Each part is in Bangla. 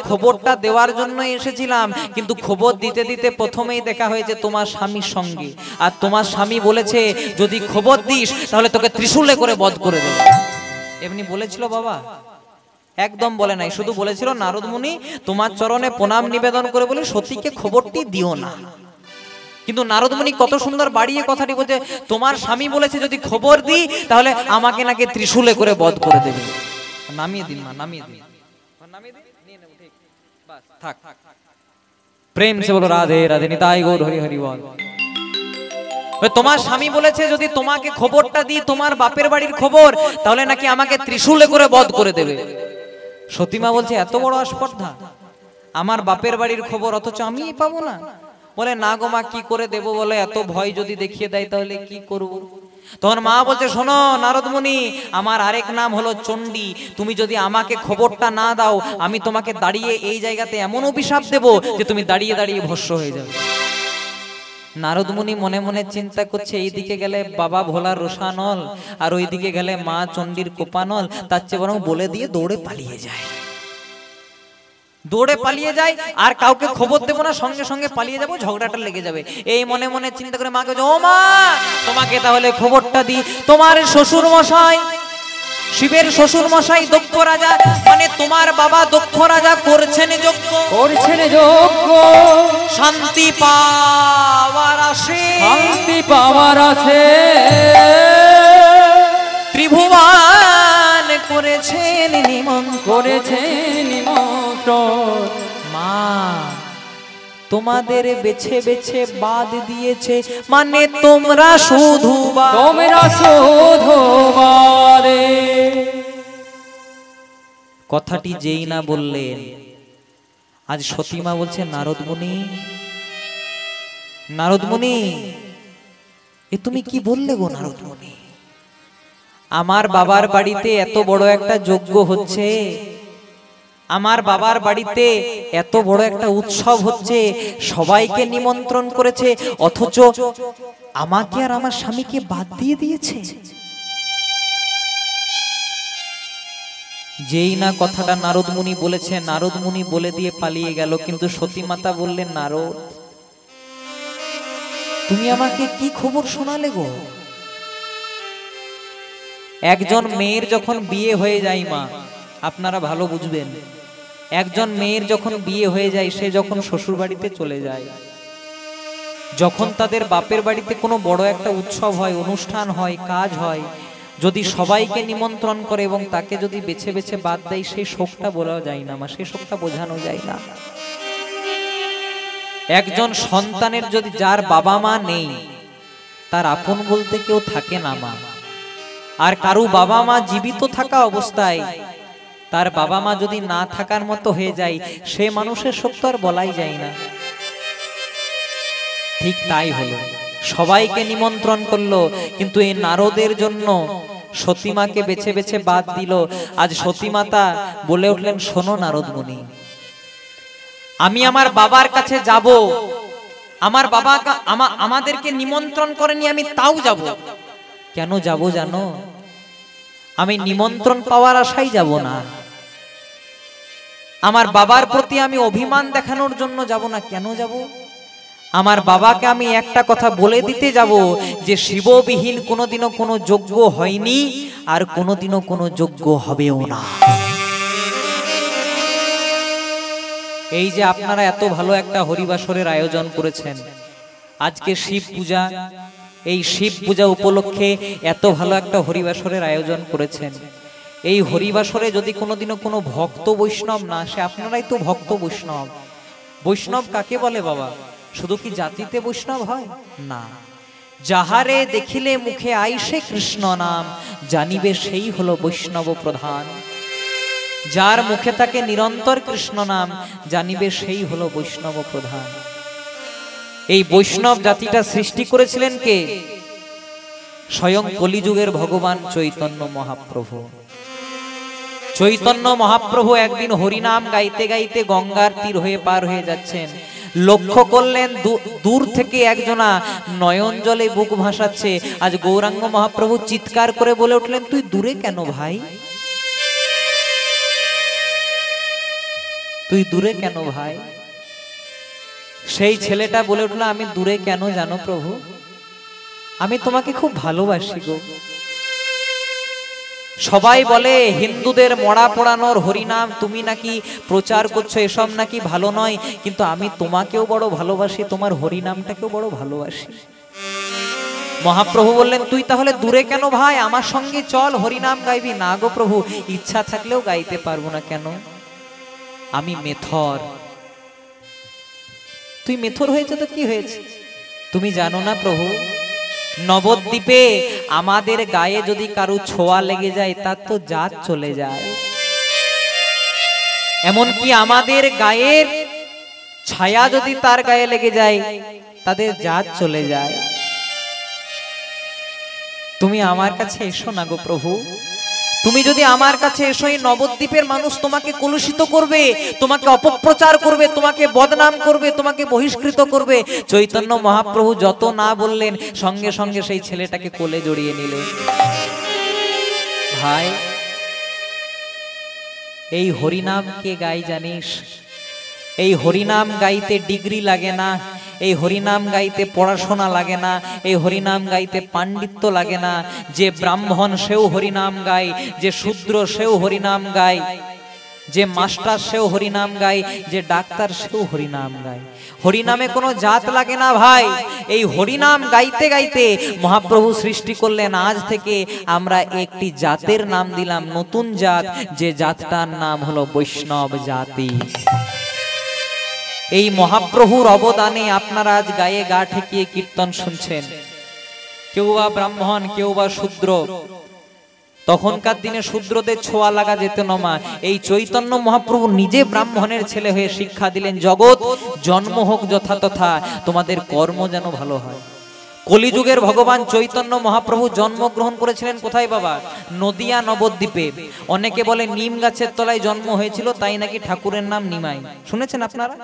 খবরটা দেওয়ার জন্য এসেছিলাম, কিন্তু খবর দিতে দিতে প্রথমেই দেখা হয়েছে তোমার স্বামীর সঙ্গে, আর তোমার স্বামী বলেছে যদি খবর দিস তাহলে তোকে ত্রিশূলে করে বধ করে দেবে। এমনি বলেছিল বাবা? একদম বলে নাই, শুধু বলেছিল নারদ মুনি তোমার চরণে প্রণাম নিবেদন করে বলে সতীকে খবরটি দিও না। কিন্তু নারদ মুনি কত সুন্দর বাড়িয়ে কথাটি বলছে, তোমার স্বামী বলেছে যদি খবর দিই তাহলে আমাকে নাকি ত্রিশূলে করে বধ করে দেবে। নামিয়ে দিন মা, নামিয়ে দিন, নিয়ে নেব, ঠিক, বাস থাক। প্রেম সে বলো রাধে রাধে, নিতাই গৌর হরি হরি বল। তোমার স্বামী বলেছে যদি তোমাকে খবরটা দিই তোমার বাপের বাড়ির খবর, তাহলে নাকি আমাকে ত্রিশূলে করে বধ করে দেবে। সতীমা বলছে এত বড় আস্পর্ধা, আমার বাপের বাড়ির খবর অথচ আমি পাবো না? বলে না গো মা, কি করে দেব বলে, এত ভয় যদি দেখিয়ে দেয় তাহলে কি করব? তখন মা বলছে শোনো নারদ মুনি, আমার আরেক নাম হলো চণ্ডী, তুমি যদি আমাকে খবরটা না দাও আমি তোমাকে দাঁড়িয়ে এই জায়গাতে এমন অভিশাপ দেব যে তুমি দাঁড়িয়ে দাঁড়িয়ে ভস্ম হয়ে যাবে। নারদ মুনি মনে মনে চিন্তা করছে, এইদিকে গেলে বাবা ভোলার রোষানল আর ওইদিকে গেলে মা চণ্ডীর কোপানল, তার চেয়ে বরং বলে দিয়ে দৌড়ে পালিয়ে যায়। দৌড়ে পালিয়ে যায়, আর কাউকে খবর দেবো না, সঙ্গে সঙ্গে পালিয়ে যাবো, ঝগড়াটা লেগে যাবে। এই মনে মনে চিন্তা করে মাকে, ও মা তোমাকে তাহলে খবরটা দিই, তোমার শ্বশুর মশাই, শিবের শ্বশুর মশাই দক্ষ রাজা, মানে তোমার বাবা দক্ষ রাজা করছেন যজ্ঞ, করছেন যজ্ঞ, শান্তি পাওয়ার আসে, শান্তি পাওয়ার আছে, ত্রিভুবন করেছেন নিমন্ত্রণ, করেছেন নিমন্ত্রণ। মা তোমাদের বেছে বেছে বাদ দিয়েছে, মানে তোমরা শুধু তোমরা শুধু বারে। কথাটি যেই না বললেন, আজ সতীমা বলছে নারদ মুনি, নারদ মুনি এ তুমি কি বললে গো নারদ মুনি? আমার বাবার বাড়িতে এত বড় একটা যজ্ঞ হচ্ছে, আমার বাবার বাড়িতে এত বড় একটা উৎসব হচ্ছে, সবাইকে নিমন্ত্রণ করেছে, অথচ আমাকে আর আমার স্বামীকে বাদ দিয়ে দিয়েছে। যেই না কথাটা নারদ মুনি বলেছে, নারদ মুনি বলে দিয়ে পালিয়ে গেল। কিন্তু সতী মাতা বললেন, নারদ তুমি আমাকে কি খবর শোনালে গো? একজন মেয়ের যখন বিয়ে হয়ে যায় মা, আপনারা ভালো বুঝবেন, একজন মেয়ের যখন বিয়ে হয়ে যায়, সে যখন শ্বশুর বাড়িতে চলে যায়, যখন তাদের বাপের বাড়িতে কোনো বড় একটা উৎসব হয়, অনুষ্ঠান হয়, কাজ হয়, যদি সবাইকে নিমন্ত্রণ করে এবং তাকে যদি বেছে বেছে বাদ দেয়, সেই শোকটা বলা যায় না মা, সেই শোকটা বোঝানো যায় না। একজন সন্তানের যদি, যার বাবা মা নেই, তার আপন বলতে কেউ থাকে না মা। আর কারো বাবা মা জীবিত থাকা অবস্থায় তার বাবা মা যদি না থাকার মতো হয়ে যায়, সে মানুষের শোক তো আর বলাই যায় না। ঠিক তাই হলো, সবাইকে নিমন্ত্রণ করলো, কিন্তু এই নারদের জন্য সতীমাকে বেছে বেছে বাদ দিল। আজ সতীমাতা বলে উঠলেন, শোনো নারদ মুনি, আমি আমার বাবার কাছে যাব, আমার বাবা আমাদেরকে নিমন্ত্রণ করেনি, আমি তাও যাব। কেন যাব জানো? আমি নিমন্ত্রণ পাওয়ার আশায় যাব না, আমার বাবার প্রতি আমি অভিমান দেখানোর জন্য যাব না। কেন যাব? আমার বাবাকে আমি একটা কথা বলে দিতে যাব যে শিববিহীন কোনোদিনও কোনো যজ্ঞ হয়নি, আর কোনোদিনও কোনো যজ্ঞ হবেও না। এই যে আপনারা এত ভালো একটা হরিবাসরের আয়োজন করেছেন, আজকে শিব পূজা, এই শিব পূজা উপলক্ষে এত ভালো একটা হরিবাসরের আয়োজন করেছেন। এই হরিবাসরে যদি কোনোদিনও কোনো ভক্ত বৈষ্ণব না আসে, আপনারাই তো ভক্ত বৈষ্ণব। বৈষ্ণব কাকে বলে বাবা? শুধু কি জাতিতে বৈষ্ণব হয় না, যাহারে দেখিলে মুখে আইসে কৃষ্ণ নাম, জানিবে সেই হলো বৈষ্ণব প্রধান। যার মুখে থাকে নিরন্তর কৃষ্ণ নাম, জানিবে সেই হলো বৈষ্ণব প্রধান। এই বৈষ্ণব জাতিটা সৃষ্টি করেছিলেন কে? স্বয়ং কলিযুগের ভগবান চৈতন্য মহাপ্রভু। চৈতন্য মহাপ্রভু একদিন হরিনাম গাইতে গাইতে গঙ্গার তীর হয়ে পার হয়ে যাচ্ছেন, লক্ষ্য করলেন দূর থেকে একজনা নয়ন জলে বুক ভাসাচ্ছে। আজ গৌরাঙ্গ মহাপ্রভু চিৎকার করে বলে উঠলেন, তুই দূরে কেন ভাই? তুই দূরে কেন ভাই? সেই ছেলেটা বলে উঠলো, আমি দূরে কেন জানো প্রভু, আমি তোমাকে খুব ভালোবাসি গো। সবাই বলে হিন্দুদের মরা পোড়ানোর হরিনাম তুমি নাকি প্রচার করছো, এসব নাকি ভালো নয়, কিন্তু আমি তোমাকেও বড় ভালোবাসি, তোমার হরিনামটাকেও বড় ভালোবাসি। মহাপ্রভু বললেন, তুই তাহলে দূরে কেন ভাই, আমার সঙ্গে চল, হরিনাম গাইবি। না গো প্রভু, ইচ্ছা থাকলেও গাইতে পারবো না। কেন? আমি মেথর। তুই মেথর হয়েছে তো কি হয়েছে? তুমি জানো না প্রভু, নবদ্বীপে আমাদের গায়ে যদি কারো ছোঁয়া লেগে যায় তার তো জাত চলে যায়। এমনকি আমাদের গায়ের ছায়া যদি তার গায়ে লেগে যায় তাদের জাত চলে যায়। তুমি আমার কাছে এসো না গো প্রভু, তুমি যদি আমার কাছে এসো, এই নবদ্বীপের মানুষ তোমাকে কলুষিত করবে, তোমাকে অপপ্রচার করবে, তোমাকে বদনাম করবে, তোমাকে বহিষ্কৃত করবে। চৈতন্য মহাপ্রভু যত না বললেন, সঙ্গে সঙ্গে সেই ছেলেটাকে কোলে জড়িয়ে নিলেন। ভাই, এই হরিনাম কে গাই জানিস? এই হরিনাম গাইতে ডিগ্রি লাগে না, এই হরিনাম গাইতে পড়াশোনা লাগে না, এই হরিনাম গাইতে পাণ্ডিত্য লাগে না। যে ব্রাহ্মণ সেও হরিনাম গায়, যে শূদ্র সেও হরিনাম গায়, যে মাস্টার সেও হরিনাম গায়, যে ডাক্তার সেও হরিনাম গায়। হরিনামে কোনো জাত লাগে না ভাই। এই হরিনাম গাইতে গাইতে মহাপ্রভু সৃষ্টি করলেন। আজ থেকে আমরা একটি জাতের নাম দিলাম, নতুন জাত, যে জাতটার নাম হলো বৈষ্ণব জাতি। এই মহাপ্রভুর অবদানে আপনারা আজ গায়ে গা ঠেকিয়ে কীর্তন শুনছেন। কেউ বা ব্রাহ্মণ, কেউ বা শূদ্র। তখনকার দিনে শূদ্রদের ছোঁয়া লাগা যেত না মা। এই চৈতন্য মহাপ্রভু নিজে ব্রাহ্মণের ছেলে হয়ে শিক্ষা দিলেন, জগৎ জন্ম হোক যথাতথা, তোমাদের কর্ম যেন ভালো হয়। কলিযুগের ভগবান চৈতন্য মহাপ্রভু জন্মগ্রহণ করেছিলেন কোথায় বাবা? নদিয়া নবদ্বীপে। অনেকে বলে নিম গাছের তলায় জন্ম হয়েছিল, তাই নাকি ঠাকুরের নাম নিমাই। শুনেছেন আপনারা?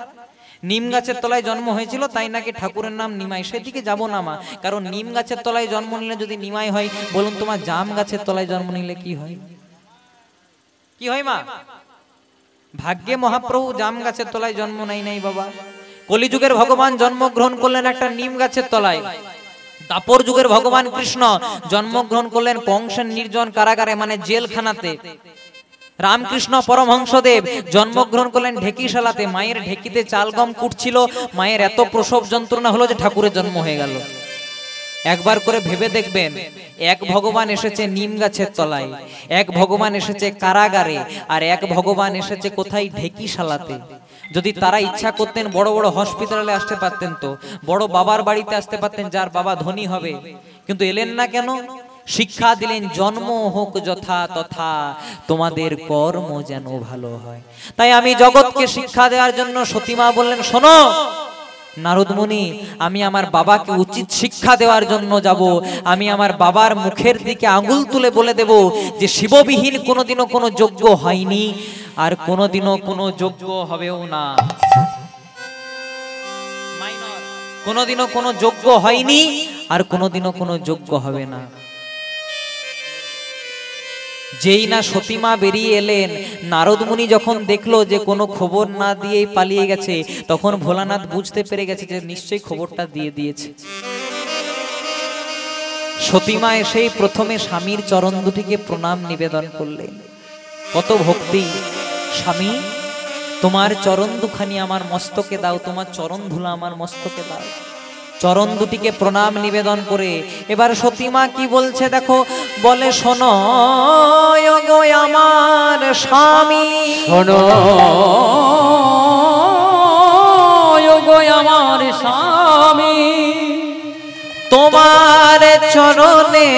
নিম গাছের তলায় জন্ম হয়েছিল, তাই নাকি ঠাকুরের নাম নিমাই। সেদিকে যাব না মা, কারণ নিম গাছের তলায় জন্ম নিলে যদি নিমাই হয়, বলুন তোমার জাম গাছের তলায় জন্ম নিলে কি হয়? কি হয় মা? ভাগ্যে মহাপ্রভু জাম গাছের তলায় জন্ম নাই বাবা। কলিযুগের ভগবান জন্মগ্রহণ করলেন একটা নিম গাছের তলায়। দাপর যুগের ভগবান কৃষ্ণ জন্মগ্রহণ করলেন কংসের নির্জন কারাগারে, মানে জেলখানাতে। রামকৃষ্ণ পরমহংসদেব জন্মগ্রহণ করলেন ঢেকিশালাতে। মায়ের ঢেকিতে চাল গম কুটছিল, মায়ের এত প্রসব যন্ত্রণা হলো যে ঠাকুরের জন্ম হয়ে গেল। একবার করে ভেবে দেখবেন, এক ভগবান এসেছে নিম গাছের তলায়, এক ভগবান এসেছে কারাগারে, আর এক ভগবান এসেছে কোথায়? ঢেকিশালাতে। যদি তারা ইচ্ছা করতেন বড় বড় হসপিটালে আসতে পারতেন, তো বড় বাবার বাড়িতে আসতে পারতেন, যার বাবা ধনী হবে, কিন্তু এলেন না কেন? শিক্ষা দিলেন, জন্ম হোক যথা তথা, তোমাদের কর্ম যেন ভালো হয়। তাই আমি জগৎকে শিক্ষা দেওয়ার জন্য সতীমা বললেন, শোনো নারদ মুনি, আমি আমার বাবাকে উচিত শিক্ষা দেওয়ার জন্য যাব। আমি আমার বাবার মুখের দিকে আঙুল তুলে বলে দেব যে শিববিহীন কোনোদিনও কোনো যজ্ঞ হয়নি, আর কোনোদিনও কোনো যজ্ঞ হবেও না। কোনোদিনও কোনো যজ্ঞ হয়নি, আর কোনোদিনও কোনো যজ্ঞ হবে না। যেই না সতীমা বেরিয়ে এলেন, নারদ মুনি যখন দেখলো যে কোনো খবর না দিয়েই পালিয়ে গেছে, তখন ভোলানাথ বুঝতে পেরে গেছে যে নিশ্চয়ই খবরটা দিয়ে দিয়েছে। সতীমা এসেই প্রথমে স্বামীর চরণ দুটিকে প্রণাম নিবেদন করলেন। কত ভক্তি! স্বামী, তোমার চরণ দুখানি আমার মস্তকে দাও, তোমার চরণ ধুলা আমার মস্তকে দাও। চরণ দুটিকে প্রণাম নিবেদন করে এবার সতীমা কি বলছে দেখো, বলে শোনো গো আমার স্বামী, শোনো গো আমার স্বামী, তোমার চরণে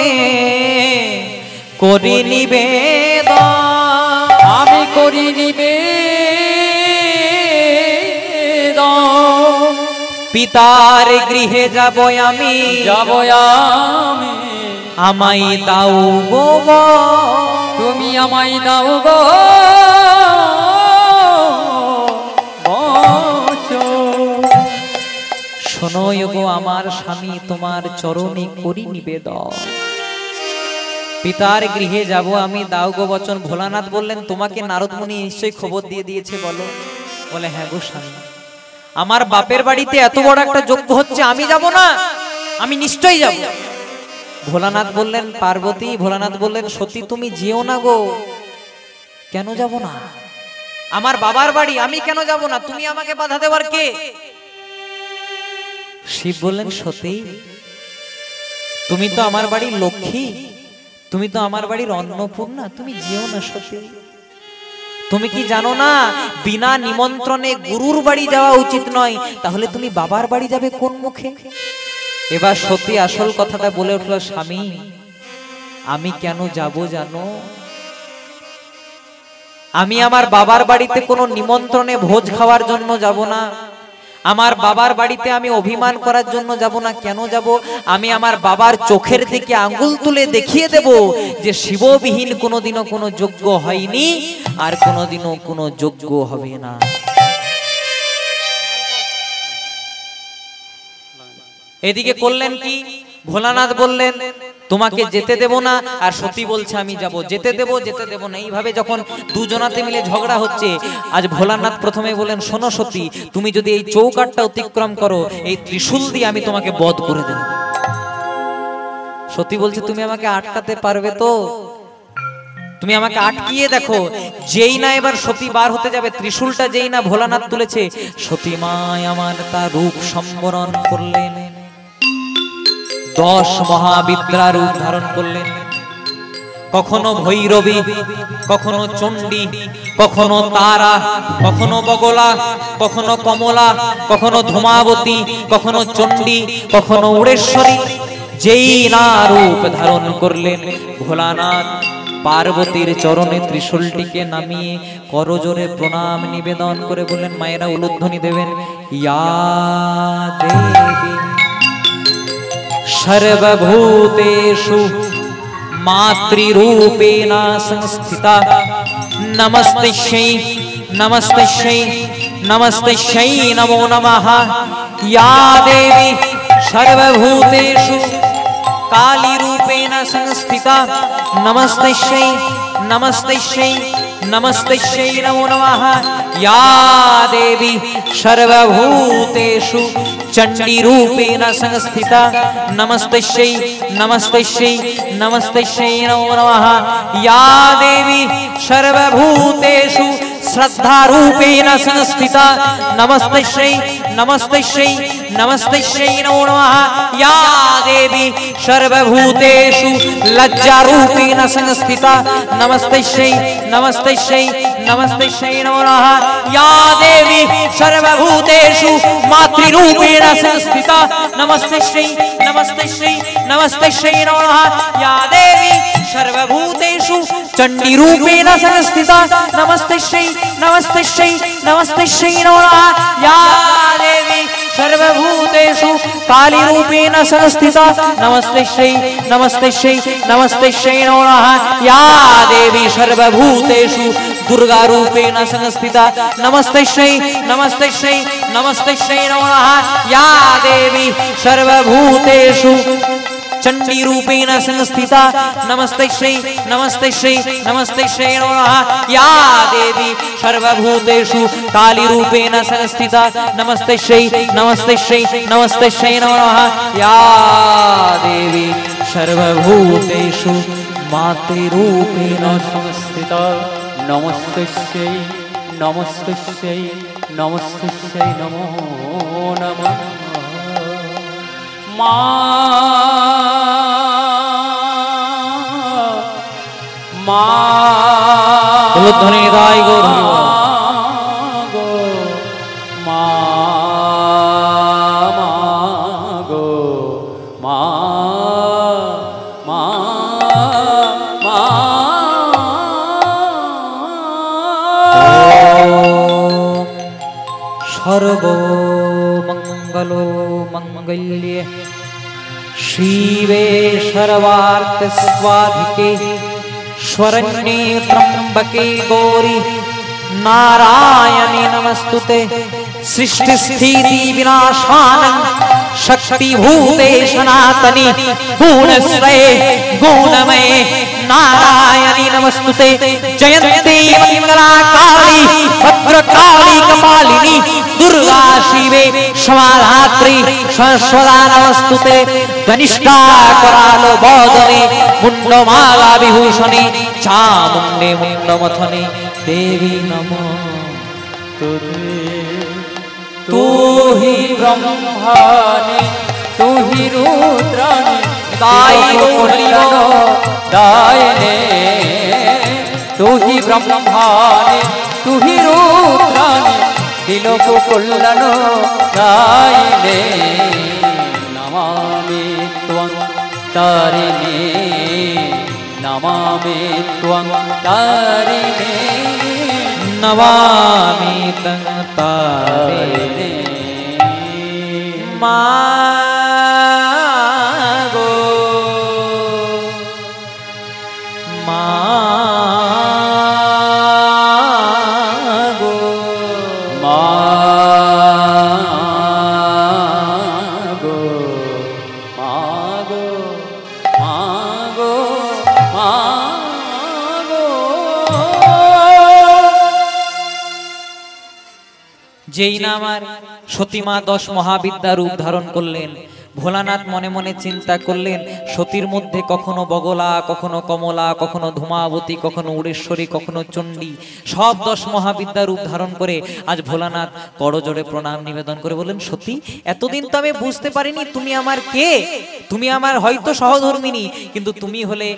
করি নিবেদন, আমি করি নিবেদন। পিতার গৃহে যাব আমি, যাব আমি, আমায় দাও গো, তুমি আমায় দাও গো শোনো গো আমার স্বামী, তোমার চরণে করি নিবেদন, পিতার গৃহে যাব আমি, দাও গো বচন। ভোলানাথ বললেন, তোমাকে নারদ মুনি নিশ্চয়ই খবর দিয়ে দিয়েছে, বলো। বলে হ্যাঁ গো স্বামী, আমার বাপের বাড়িতে এত বড় একটা যজ্ঞ হচ্ছে, আমি যাব না? আমি নিশ্চয়ই যাব। ভোলানাথ বললেন পার্বতী, ভোলানাথ বললেন সতী তুমি যেও না গো। কেন যাব না? আমার বাবার বাড়ি, আমি কেন যাব না? তুমি আমাকে বাধা দেওয়ার কে? শিব বললেন সতী তুমি তো আমার বাড়ির লক্ষ্মী, তুমি তো আমার বাড়ির অন্নপূর্ণা, তুমি যেও না সতী। তুমি কি জানো না বিনা নিমন্ত্রণে গুরুর বাড়ি যাওয়া উচিত নয়? তাহলে তুমি বাবার বাড়ি যাবে কোন মুখে? এবার সতী আসল কথাটা বলে উঠল, স্বামী আমি কেন যাব জানো? আমি আমার বাবার বাড়িতে কোনো নিমন্ত্রণে ভোজ খাওয়ার জন্য যাব না, আমার বাবার বাড়িতে আমি অভিমান করার জন্য যাব না। কেন যাব? আমি আমার বাবার চোখের দিকে আঙ্গুল তুলে দেখিয়ে দেব যে শিববিহীন কোনোদিনও কোনো যজ্ঞ হয়নি, আর কোনোদিনও কোনো যজ্ঞ হবে না। এদিকে করলেন কি? ভোলানাথ বললেন তোমাকে যেতে দেব না, আর সতী বলছে আমি যাব। যেতে দেব যেতে দেব না, এইভাবে যখন দুজনাতে মিলে ঝগড়া হচ্ছে, আজ ভোলানাথ প্রথমে বলেন শোনো সতী, তুমি যদি এই চৌকাঠটা অতিক্রম করো, এই ত্রিশূল দিয়ে আমি তোমাকে বধ করে দেব। সতী বলছে তুমি আমাকে আটকাতে পারবে তো? তুমি আমাকে আটকিয়ে দেখো। যেই না এবার সতী বার হতে যাবে, ত্রিশূলটা যেই না ভোলানাথ তুলেছে, সতী মায় আমার তার রূপ সম্বরণ করলেন, 10 মহাবিদ্যা রূপ ধারণ করলেন। কখনো ভৈরবী, কখনো চণ্ডী, কখনো তারা, কখনো বগলা, কখনো কমলা, কখনো ধূমাবতী, কখনো চণ্ডী, কখনো উড়েশ্বরী। যেই না রূপ ধারণ করলেন, ভোলানাথ পার্বতীর চরণে ত্রিশূলটিকে নামিয়ে করজোরে প্রণাম নিবেদন করে বললেন, মায়েরা উলুধ্বনি দেবেন, ইয়া দেবী सर्वभूतेषु मातृरूपेण संस्थिता नमस्तस्यै नमस्तस्यै नमस्तस्यै नमो नमः। या देवी सर्वभूतेषु कालीरूपेण संस्थिता नमस्तस्यै नमस्तस्यै नमस्तस्यै नमो नमः। या देवी सर्वभूतेषु चण्डीरूपेण संस्थिता नमस्तस्यै नमस्तस्यै नमस्तस्यै नमो नमः। या देवी सर्वभूतेषु श्रद्धारूपेण संस्थिता नमस्तस्यै नमस्तस्यै नमस्तस्यै नमो नमः। या देवी सर्वभूतेषु लज्जारूपेण संस्थिता नमस्तस्यै नमस्तस्यै नमस्तस्यै नमो नमः। या देवी सर्वभूतेषु मातृरूपेण संस्थिता नमस्तस्यै नमस्तस्यै नमस्तस्यै नमो नमः। या देवी सर्वभूतेषु चण्डीरूपेण संस्थिता नमस्तस्यै नमस्तस्यै नमस्तस्यै नमो नमः। या देवी सर्वभूतेषु कालीरूपेण संस्थिता नमस्तस्यै नमस्तस्यै नमस्तस्यै नमो नमः। या देवी सर्वभूतेषु दुर्गारूपेण संस्थिता नमस्तस्यै नमस्तस्यै नमस्तस्यै नमो नमः। या देवी सर्वभूतेषु चण्डीरूपेण संस्थिता नमस्तस्यै नमस्तस्यै नमस्तस्यै नमो नमः। या देवी सर्वभूतेषु कालीरूपेण संस्थिता नमस्तस्यै नमस्तस्यै नमस्तस्यै नमो नमः। या देवी सर्वभूतेषु मातृरूपेण संस्थिता नमस्तस्यै नमस्तस्यै नमस्तस्यै नमो नमः। ধ্বনি গায় গো গো মা গো মা মা মা। সর্বমঙ্গলো মঙ্গল্যে शिवे सर्वार्थस्वाधिके शरण्ये त्र्यंबके गौरी नारायणे नमस्तुते। सृष्टिस्थिति विनाशानं शक्तिभूते सनातनी गुणश्रये गुणमये नारायणी नमस्तुते जयंती मंगला काली भद्रकाली कपालिनी दुर्गा शिवे क्षमाधात्री सरस्वती नमस्तुते धनिष्ठा करालो बोधने मुंडमाला विभूषणे चामुंडे मुंडमथने देवी नमो तुझे। तू ही ब्रह्माणी तू ही रुद्राणी दायिने तू ही ब्रह्माणी तू ही रुद्राणी दिलों को कुल्लनो दायिने नमामि त्वं तारिणे नमामि त्वं तारिणे नमामि तं तारिणे मागो मागो मागो मागो मागो मागो। যেই না আমার সতীমা 10 মহাবিদ্যা রূপ ধারণ করলেন, ভোলানাথ মনে মনে চিন্তা করলেন সতীর মধ্যে কখনো বগলা, কখনো কমলা, কখনো ধূমাবতী, কখনো উড়েশ্বরী, কখনো চণ্ডী, সব 10 মহাবিদ্যা রূপ ধারণ করে আজ ভোলানাথ করজোড়ে প্রণাম নিবেদন করে বললেন, সতী এতদিন তো আমি বুঝতে পারিনি তুমি আমার কে। তুমি আমার হয়তো সহধর্মিনী, কিন্তু তুমি হলে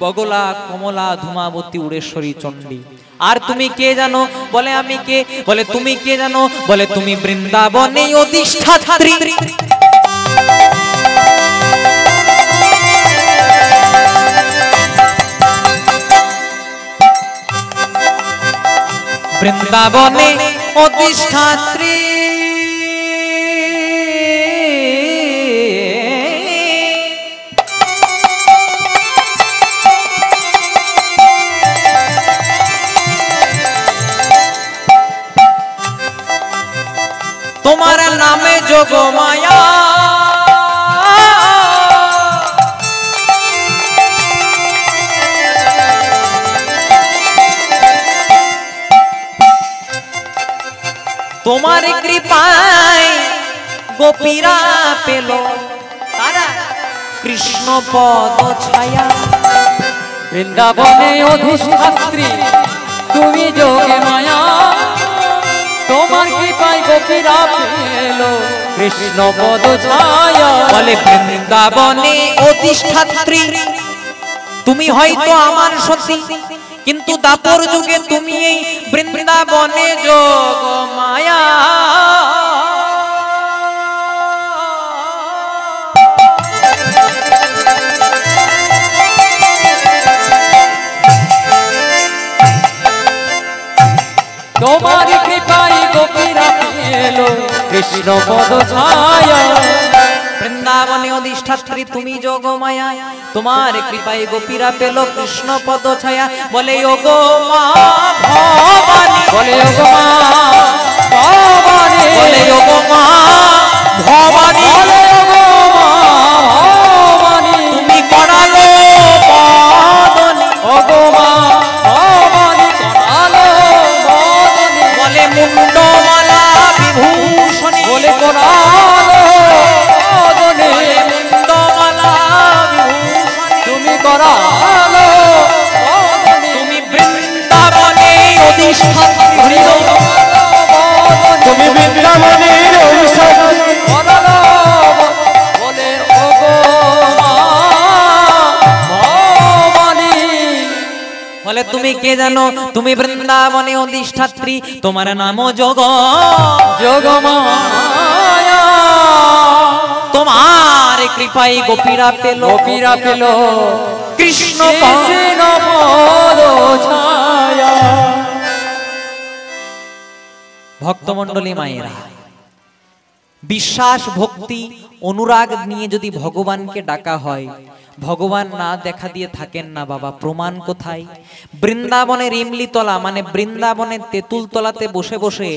বগলা, কমলা, ধূমাবতী, উড়েশ্বরী, চণ্ডী। আর তুমি কে জানো? বলে আমি কে? বলে তুমি কে জানো? বলে তুমি বৃন্দাবনে অধিষ্ঠাত্রী। বৃন্দাবনে অধিষ্ঠাত্রী তোমার নামে যোগমায়া তোমার কৃপায় গোপীরা পেল তারা কৃষ্ণ পদ ছায়া। বৃন্দাবনে অধিষ্ঠাত্রী তুমি যোগে মায়া তোমার কৃপায় গোপীরা পেল কৃষ্ণ পদ ছায়া। বলে বৃন্দাবনে অধিষ্ঠাত্রী তুমি হয়তো আমার সতী, কিন্তু দাপর যুগে তুমি এই বৃন্দাবনে যোগ মায়া। তোমার কৃপায় গোপীরা পেল কৃষ্ণ পদ ছায়া। বৃন্দাবনে অধিষ্ঠাত্রী তুমি যোগমায়া, তোমার কৃপায় গোপীরা পেল কৃষ্ণ পদ ছায়া। বলে ও গো মা ভবানী, বলে ও গো মা ভবানী, বলে ও গো মা ভবানী, বলে ও গো মা ভবানী, তুমি করালো বদনী, ও গো মা ভবানী করালো বদনী, বলে মুন্ডমালা বিভূষণী, বলে করালো বদনী, মুন্ডমালা বিভূষণী, তুমি করালো বদনী, তুমি বৃন্দাবনে অধিষ্ঠাত্রী, তুমি বৃন্দাবনের অধিষ্ঠাত্রী, করালো বলে ও গো মা ভবানী। বলে তুমি কে জানো? তুমি বৃন্দাবনে অধিষ্ঠাত্রী, তোমার নাম যোগ যোগমায়া। তোমার কৃপায় গোপীরা পেল, গোপীরা পেল কৃষ্ণ কৃষ্ণ পদ ছায়া। ভক্তমণ্ডলী মায়েরা, বিশ্বাস, ভক্তি, অনুরাগ নিয়ে যদি ভগবানকে ডাকা হয়, ভগবান না দেখা দিয়ে থাকেন না বাবা। প্রমাণ কোথায়? বৃন্দাবনের ইমলিতলা মানে বৃন্দাবনের তেঁতুল তলাতে বসে বসে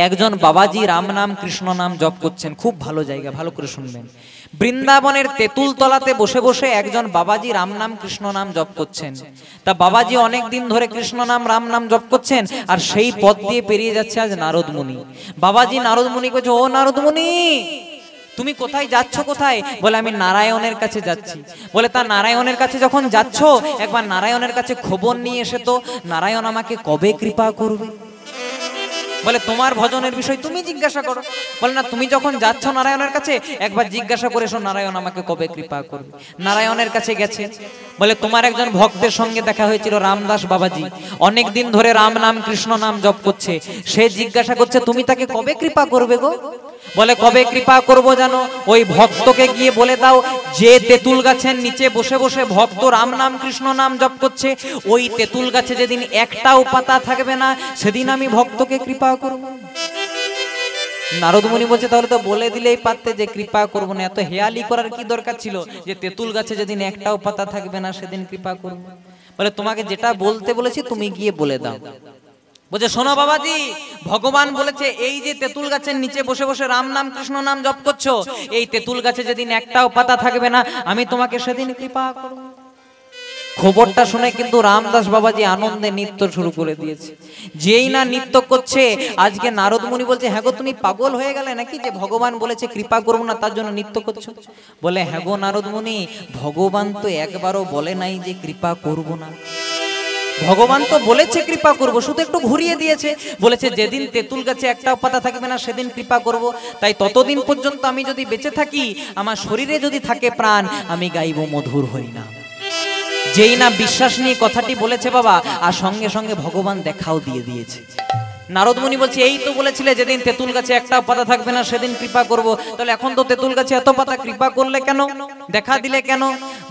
একজন বাবাজি রাম নাম কৃষ্ণ নাম জপ করছেন। খুব ভালো জায়গা, ভালো করে শুনবেন। বৃন্দাবনের তেঁতুল তলাতে বসে বসে একজন বাবাজি রাম নাম কৃষ্ণ নাম জপ করছেন। তা বাবাজি অনেক দিন ধরে কৃষ্ণ নাম রাম নাম জপ করছেন, আর সেই পথ দিয়ে পেরিয়ে যাচ্ছে আজ নারদ মুনি। বাবাজি নারদ মুনি বলছে, ও নারদ মুনি, তুমি কোথায় যাচ্ছ? কোথায়? বলে আমি নারায়ণের কাছে যাচ্ছি। বলে তা নারায়ণের কাছে যখন যাচ্ছ, একবার নারায়ণের কাছে খবর নিয়ে এসে তো, নারায়ণ আমাকে কবে কৃপা করবে? বলে তোমার ভজনের বিষয় তুমি জিজ্ঞাসা করো। বলে না, তুমি যখন যাচ্ছ নারায়ণের কাছে, একবার জিজ্ঞাসা করে এসো নারায়ণ আমাকে কবে কৃপা করবে। নারায়ণের কাছে গেছে, বলে তোমার একজন ভক্তের সঙ্গে দেখা হয়েছিল, রামদাস বাবাজি, অনেক দিন ধরে রাম নাম কৃষ্ণ নাম জপ করছে। সে জিজ্ঞাসা করছে তুমি তাকে কবে কৃপা করবে গো? বলে কবে কৃপা করব জানো? ওই ভক্তকে গিয়ে বলে দাও, যে তেঁতুল গাছের নিচে বসে বসে ভক্ত রাম নাম কৃষ্ণ নাম জপ করছে, ওই তেঁতুল গাছে যেদিন একটাও পাতা থাকবে না, সেদিন আমি ভক্তকে কৃপা করব। নারদ মুনি বলছে, তাহলে তো বলে দিলেই পারতে যে কৃপা করব না, এত হেয়ালি করার কি দরকার ছিল যে তেঁতুল গাছে যেদিন একটাও পাতা থাকবে না সেদিন কৃপা করব। বলে তোমাকে যেটা বলতে বলেছি তুমি গিয়ে বলে দাও। বলছে, শোনো বাবাজি, ভগবান বলেছে এই যে তেঁতুল গাছের নিচে বসে বসে রাম নাম কৃষ্ণ নাম জপ করছো, এই তেঁতুল গাছে যেদিন একটাও পাতা থাকবে না, আমি তোমাকে সেদিন কৃপা করব। খবরটা শুনে কিন্তু রামদাস বাবাজি আনন্দে নৃত্য শুরু করে দিয়েছে। যেই না নৃত্য করছে, আজকে নারদ মুনি বলছে, হ্যাঁ গো তুমি পাগল হয়ে গেলে নাকি যে ভগবান বলেছে কৃপা করবো না তার জন্য নৃত্য করছো? বলে, হ্যাঁ গো নারদ মুনি, ভগবান তো একবারও বলে নাই যে কৃপা করব না। ভগবান তো বলেছে কৃপা করব, শুধু একটু ঘুরিয়ে দিয়েছে। বলেছে যেদিন তেঁতুল গাছে একটাও পাতা থাকবে না সেদিন কৃপা করব। তাই ততদিন পর্যন্ত আমি যদি বেঁচে থাকি, আমার শরীরে যদি থাকে প্রাণ, আমি গাইব মধুর হরিনাম। যেই না বিশ্বাস নিয়ে কথাটি বলেছে বাবা, আর সঙ্গে সঙ্গে ভগবান দেখাও দিয়ে দিয়েছে। নারদ মুনি বলছে, এই তো বলেছিলে যেদিন তেঁতুল গাছে একটা পাতা থাকবে না সেদিন কৃপা করব, তাহলে এখন তো তেঁতুল গাছে এত পাতা, কৃপা করলে কেন? দেখা দিলে কেন?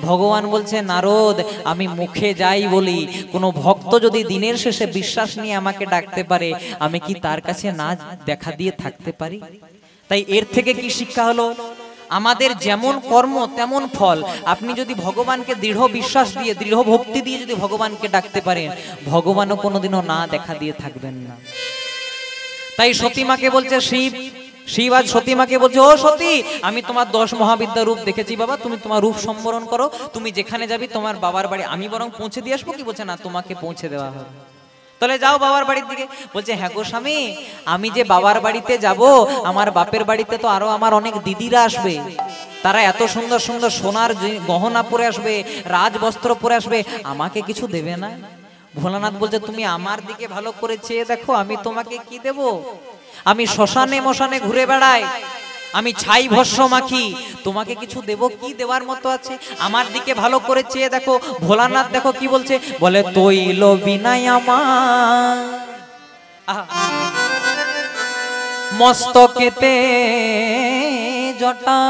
ভগবান বলছে, নারদ, আমি মুখে যাই বলি, কোনো ভক্ত যদি দিনের শেষে বিশ্বাস নিয়ে আমাকে ডাকতে পারে, আমি কি তার কাছে না দেখা দিয়ে থাকতে পারি? তাই এর থেকে কি শিক্ষা হলো? আমাদের যেমন কর্ম তেমন ফল। আপনি যদি ভগবানকে দৃঢ় বিশ্বাস দিয়ে, দৃঢ় ভক্তি দিয়ে যদি ভগবানকে ডাকতে পারেন, ভগবানও কোনোদিনও না দেখা দিয়ে থাকবেন না। তাই সতীমাকে বলছে শিব আজ সতীমাকে বলছে, ও সতী, আমি তোমার 10 মহাবিদ্যা রূপ দেখেছি বাবা, তুমি তোমার রূপ সম্বরণ করো, তুমি যেখানে যাবি তোমার বাবার বাড়ি আমি বরং পৌঁছে দিয়ে আসবো। কি বলছে, না তোমাকে পৌঁছে দেওয়া হবে, তাহলে যাও বাবার বাড়ির দিকে। বলছে, হ্যাঁ গো স্বামী, আমি যে বাবার বাড়িতে যাব, আমার বাপের বাড়িতে তো আরো আমার অনেক দিদিরা আসবে, তারা এত সুন্দর সুন্দর সোনার গহনা পরে আসবে, রাজবস্ত্র পরে আসবে, আমাকে কিছু দেবে না? ভোলানাথ বলছে, তুমি আমার দিকে ভালো করে চেয়ে দেখো, আমি তোমাকে কি দেব? আমি শ্মশানে মশানে ঘুরে বেড়াই, আমি ছাই ভস্য মাখি, তোমাকে কিছু দেব? কি দেওয়ার মতো আছে? আমার দিকে ভালো করে চেয়ে দেখো। ভোলানাথ দেখো কি বলছে, বলে, তৈল বিনাই আমার মস্তকেতে জটা,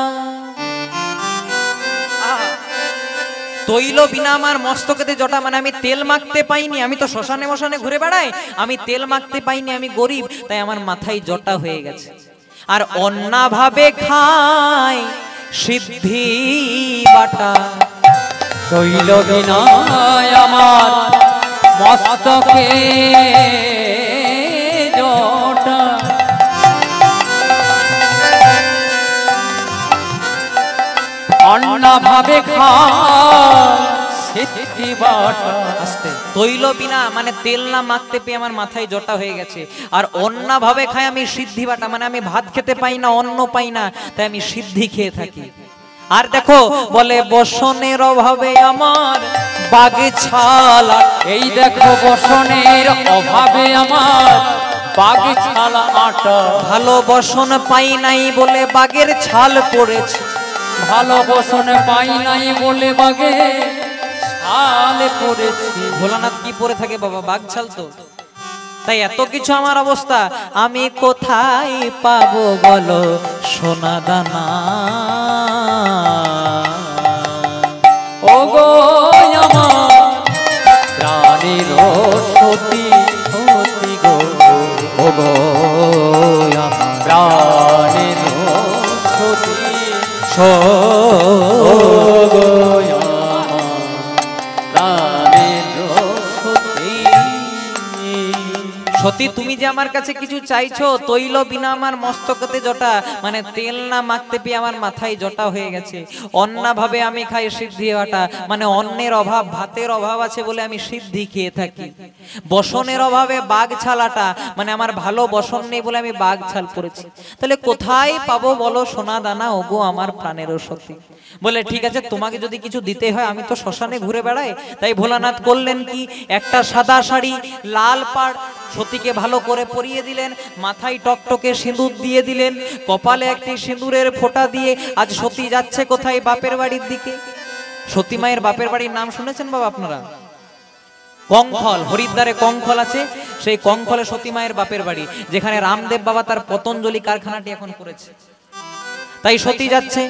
তৈল বিনা আমার মস্তকেতে জটা, মানে আমি তেল মাখতে পাইনি, আমি তো শ্মশানে মশানে ঘুরে বেড়াই, আমি তেল মাখতে পাইনি, আমি গরিব, তাই আমার মাথায় জটা হয়ে গেছে। আর অন্যভাবে খাই সিদ্ধি বাটা, তৈল বিনায় আমার মস্তকে জটা, অন্যভাবে খাই সিদ্ধি বাটা। আস্তে, তৈল বিনা মানে তেল না মাখতে পেয়ে আমার মাথায় জটা হয়ে গেছে, আর অন্যভাবে খাই আমি সিদ্ধি বাটা, মানে আমি ভাত খেতে পাই না, অন্ন পাই না, তাই আমি সিদ্ধি খেয়ে থাকি। আর দেখো বলে, বসনের অভাবে আমার বাগছালা, এই দেখো বসনের অভাবে আমার বাগছালা আটা, ভালো বসন পাই নাই বলে বাগের ছাল পড়েছে, ভালো বসন পাই নাই বলে বাগে ছাল পড়েছি। ভোলানাথ কি পরে থাকে বাবা? বাঘ ছাল তো। তাই এত কিছু আমার অবস্থা, আমি কোথায় পাবো বলো সোনা দানা? ও গো আমার প্রাণের সতী, সতী গো, ও গো আমার প্রাণের সতী, ও গো আমার প্রাণের সতী। সতী, তুমি যে আমার কাছে কিছু চাইছো? তৈল বিনা আমার মস্তকতে জটা, মানে তেল না মাখতে পেয়ে আমার মাথায় জটা হয়ে গেছে। অন্নাভাবে আমি খাই সিদ্ধি বাটা, মানে অন্নের অভাব, ভাতের অভাব আছে বলে আমি সিদ্ধি খেয়ে থাকি। বসনের অভাবে বাঘ ছালাটা, মানে আমার ভালো বসন নেই বলে আমি বাঘ ছাল পড়েছি। তাহলে কোথায় পাবো বলো সোনা দানা, ওগো আমার প্রাণেরও সতী? বলে ঠিক আছে, তোমাকে যদি কিছু দিতে হয়, আমি তো শ্মশানে ঘুরে বেড়াই। তাই ভোলানাথ করলেন কি, একটা সাদা শাড়ি, লাল পাড় সতীকে ভালো করে পরিয়ে দিলেন, মাথায় টকটকে সিঁদুর দিয়ে দিলেন, কপালে একটি সিঁদুরের ফোঁটা দিয়ে আজ সতী যাচ্ছে কোথায়? বাপের বাড়ির দিকে। সতী মায়ের বাপের বাড়ির নাম শুনেছেন বাবা আপনারা? কঙ্খল, হরিদ্বারে কঙ্খল আছে, সেই কঙ্খলে সতী মায়ের বাপের বাড়ি, যেখানে রামদেব বাবা তার পতঞ্জলি কারখানাটি এখন করেছে। তাই সতী যাচ্ছে।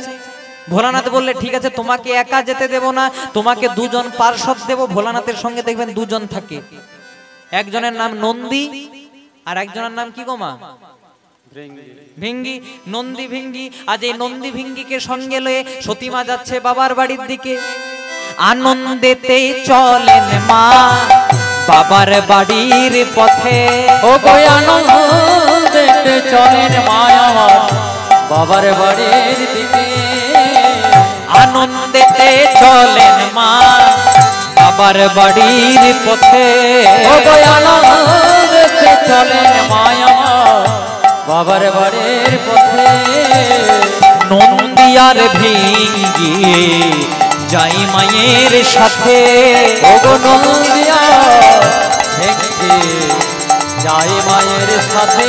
ভোলানাথ বললে ঠিক আছে, তোমাকে একা যেতে দেব না, তোমাকে দুজন পার্ষদ দেব। ভোলানাথের সঙ্গে দেখবেন দুজন থাকে, একজনের নাম নন্দী আর একজনের নাম কি গো মা? ভিঙ্গি। নন্দী ভিঙ্গি। আজ এই নন্দী ভিঙ্গিকে সঙ্গে লয়ে সতীমা যাচ্ছে বাবার বাড়ির দিকে। আনন্দেতে চলেন মা বাবার বাড়ির পথে, ও গো আনন্দেতে চলেন মা আমার বাবার বাড়ির দিকে। আনন্দেতে চলেন মা বাবার বাড়ির পথে, ও গো আনন্দেতে চলেন মা আমার বাবার বাড়ির পথে। নন্দিয়ার ভিঙ্গি যাই মায়ের সাথে, ও গো নন্দিয়া ভিঙ্গি যাই মায়ের সাথে।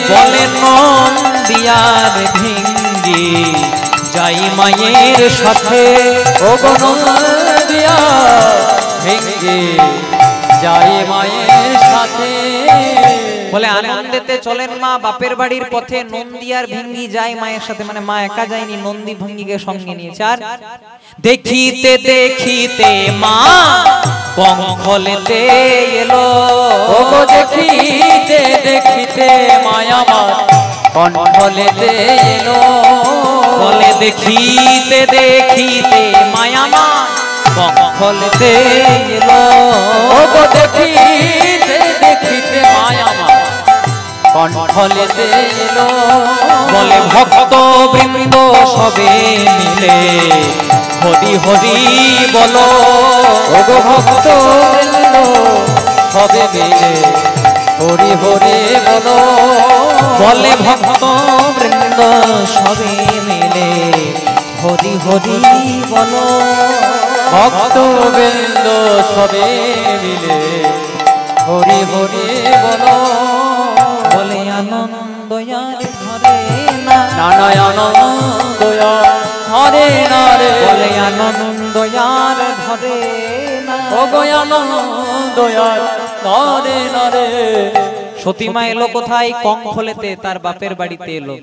বলে নন্দিয়ার ভিঙ্গি যাই মায়ের সাথে, ও গো নন্দিয়া ভিঙ্গি যাই মায়ের সাথে। বলে আনন্দেতে চলেন মা বাপের বাড়ির পথে, নন্দিয়ার ভিঙ্গি যায় মায়ের সাথে, মানে মা একা যায়নি, নন্দী ভিঙ্গিকে সঙ্গে নিয়েছে। আর দেখিতে দেখিতে মা কঙ্খলেতে এলো, ও গো দেখিতে দেখিতে মায়া আমার কঙ্খলেতে এলো। বলে দেখিতে দেখিতে মায়া মা কঙ্খলেতে এলো, ও গো দেখিতে দেখিতে মায়া আমার কণ্ঠলেতে এলো। বলে ভক্ত বৃন্দ সবে মিলে হরি হরি বলো, ও গো ভক্ত বৃন্দ সবে মিলে হরি হরি বলো। বলে ভক্ত বৃন্দ সবে মিলে হরি হরি বলো, ভক্ত বৃন্দ সবে মিলে হরি হরি বলো। বলে আনন্দ আর ধরে না, নানা আনন্দ হরে না রে। বলে আনন্দ আর ধরে না, ও গো আনন্দ হরে না রে। সতীমা এলো কোথায়? কঙ্খলেতে, তার বাপের বাড়িতে এলো।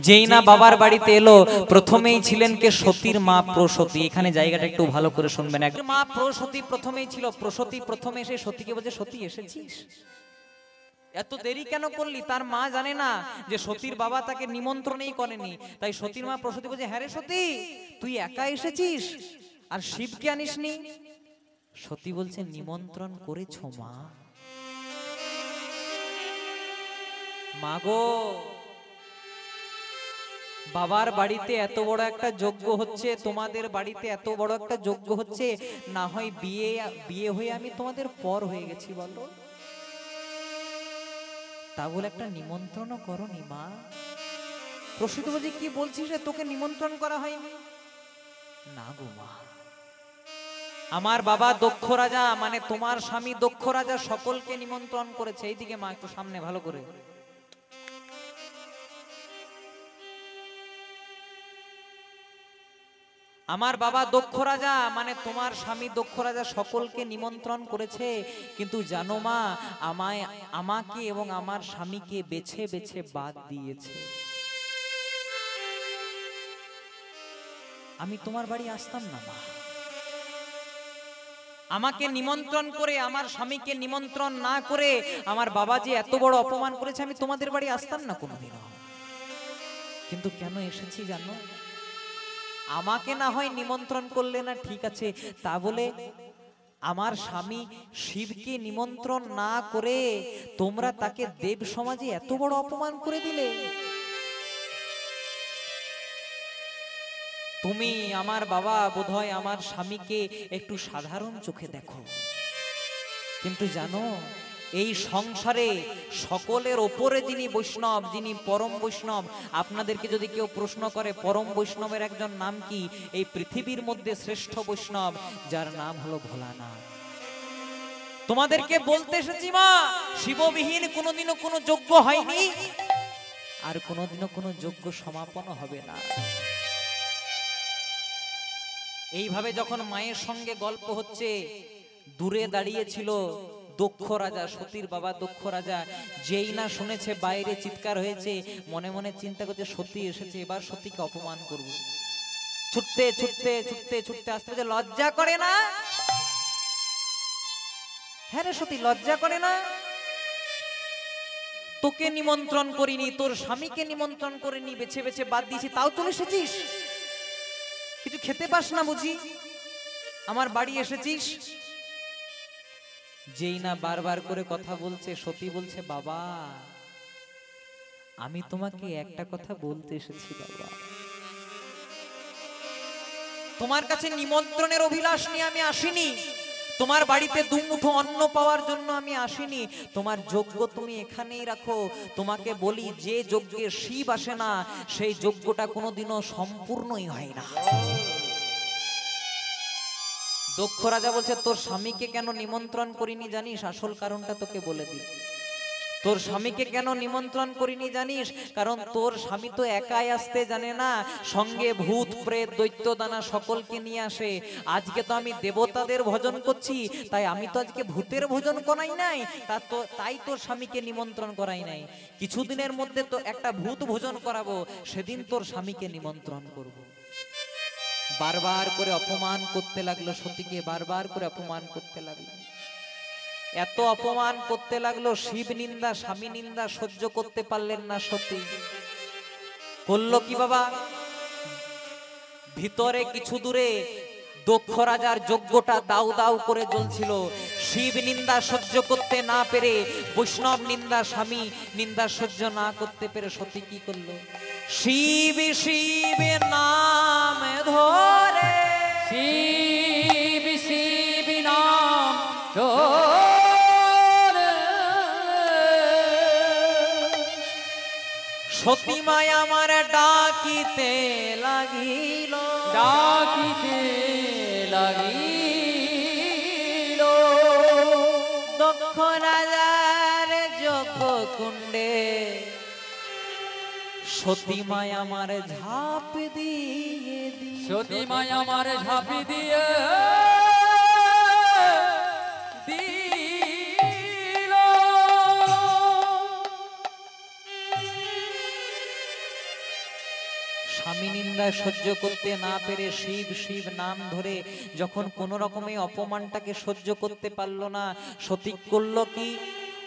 যেই না বাবার বাড়িতে এলো, প্রথমেই ছিলেন কে? সতীর মা প্রসতী। এখানে জায়গাটা একটু ভালো করে শুনবেন। মা প্রসতী প্রথমেই ছিল। প্রসতী প্রথমে এসে সতীকে বলছে, সতী এসেছিস? এত দেরি কেন করলি? তার মা জানে না যে সতীর বাবা তাকে নিমন্ত্রণই করেনি। তাই সতীর মা প্রসতী বলছে, হ্যাঁ রে সতী, তুই একা এসেছিস আর শিবকে আনিসনি? সতী বলছে, নিমন্ত্রণ করেছ মা। মাগো, বাবার বাড়িতে এত বড় একটা যজ্ঞ হচ্ছে, তোমাদের বাড়িতে এত বড় একটা যজ্ঞ হচ্ছে, না হয় বিয়ে হয়ে আমি তোমাদের পর হয়ে গেছি বলো, তা বলে একটা নিমন্ত্রণও করনি মা। প্রসূত বলছে, কি বলছিস রে, তোকে নিমন্ত্রণ করা হয়নি? না গো মা, আমার বাবা দক্ষ রাজা, মানে তোমার স্বামী দক্ষ রাজা সকলকে নিমন্ত্রণ করেছে। এইদিকে মা একটু সামনে ভালো করে। আমার বাবা দক্ষ রাজা, মানে তোমার স্বামী দক্ষ রাজা সকলকে নিমন্ত্রণ করেছে, কিন্তু জানো মা, আমাকে এবং আমার স্বামীকে বেছে বেছে বাদ দিয়েছে। আমি তোমার বাড়ি আসতাম না মা। আমাকে নিমন্ত্রণ করে, আমার স্বামীকে নিমন্ত্রণ না করে আমার বাবা যে এত বড় অপমান করেছে, আমি তোমাদের বাড়ি আসতাম না কোনোদিনও। কিন্তু কেন এসেছি জানো? আমাকে না হয় নিমন্ত্রণ করলে না, ঠিক আছে, তা বলে আমার স্বামী শিবকে নিমন্ত্রণ না করে তোমরা তাকে দেব সমাজে এত বড় অপমান করে দিলে। তুমি আমার বাবা বোধহয় আমার স্বামীকে একটু সাধারণ চোখে দেখো, কিন্তু জানো এই সংসারে সকলের ওপরে যিনি বৈষ্ণব, যিনি পরম বৈষ্ণব, আপনাদেরকে যদি কেউ প্রশ্ন করে পরম বৈষ্ণবের একজন নাম কি, এই পৃথিবীর মধ্যে শ্রেষ্ঠ বৈষ্ণব যার নাম হলো ভোলানাথ। তোমাদেরকে বলতে এসেছি মা, শিববিহীন কোনোদিনও কোনো যজ্ঞ হয়নি, আর কোনোদিনও কোনো যজ্ঞ সমাপন হবে না। এইভাবে যখন মায়ের সঙ্গে গল্প হচ্ছে, দূরে দাঁড়িয়েছিল দক্ষ রাজা, সতীর বাবা দক্ষ রাজা। যেই না শুনেছে বাইরে চিৎকার হয়েছে, মনে মনে চিন্তা করছে সতী এসেছে, এবার সতীকে অপমান করব। ছুটতে ছুটতে ছুটতে ছুটতে আসতে যে লজ্জা করে না? হ্যাঁ রে সতী, লজ্জা করে না? তোকে নিমন্ত্রণ করিনি, তোর স্বামীকে নিমন্ত্রণ করিনি, বেছে বেছে বাদ দিয়েছি, তাও চলে এসেছিস? কিছু খেতে পাস না বুঝি? আমার বাড়ি এসেছিস? যেই না বারবার করে কথা বলছে, সতী বলছে বাবা আমি তোমাকে একটা কথা বলতে এসেছি বাবা, তোমার কাছে নিমন্ত্রণের অভিলাষ নিয়ে আমি আসিনি, তোমার বাড়িতে দুমুঠো অন্ন পাওয়ার জন্য আমি আসিনি, তোমার যজ্ঞ তুমি এখানেই রাখো। তোমাকে বলি যে যজ্ঞে শিব আসে না সেই যজ্ঞটা কোনোদিনও সম্পূর্ণই হয় না। দক্ষ রাজা বলছে তোর স্বামীকে কেন নিমন্ত্রণ করিনি জানিস? আসল কারণটা তোকে বলে দিই। তোর স্বামীকে কেন নিমন্ত্রণ করিনি জানিস? কারণ তোর স্বামী তো একাই আসতে জানে না, সঙ্গে ভূত প্রেত দৈত্য দানা সকলকে নিয়ে আসে। আজকে তো আমি দেবতাদের ভজন করছি, তাই আমি তো আজকে ভূতের ভোজন করাই নাই, তাই তোর স্বামীকে নিমন্ত্রণ করাই নাই। কিছুদিনের মধ্যে তো একটা ভূত ভোজন করাবো, সেদিন তোর স্বামীকে নিমন্ত্রণ করব। বারবার করে অপমান করতে লাগলো সতীকে, বারবার করে অপমান করতে লাগলো। এত অপমান করতে লাগলো, শিব নিন্দা স্বামী নিন্দা সহ্য করতে পারলেন না সতী। করলো কি বাবা? ভিতরে কিছু দূরে দক্ষ রাজার যজ্ঞটা দাউ দাউ করে জ্বলছিল। শিব নিন্দা সহ্য করতে না পেরে, বৈষ্ণব নিন্দা স্বামী নিন্দা সহ্য না করতে পেরে সতী কি করলো? শিব শিব নাম ধরে, শিব শিব নাম ধরে সতী মায়া আমার ডাকিতে লাগিল, ডাকিতে লাগিল। দক্ষ রাজার যজ্ঞ কুণ্ডে সতী মায়া আমার ঝাঁপ দিয়ে দিল, সতী মায়া আমার ঝাঁপি দিয়ে দিল। স্বামী নিন্দা সহ্য করতে না পেরে শিব শিব নাম ধরে যখন কোন রকমে অপমানটাকে সহ্য করতে পারলো না, সতী করলো কি?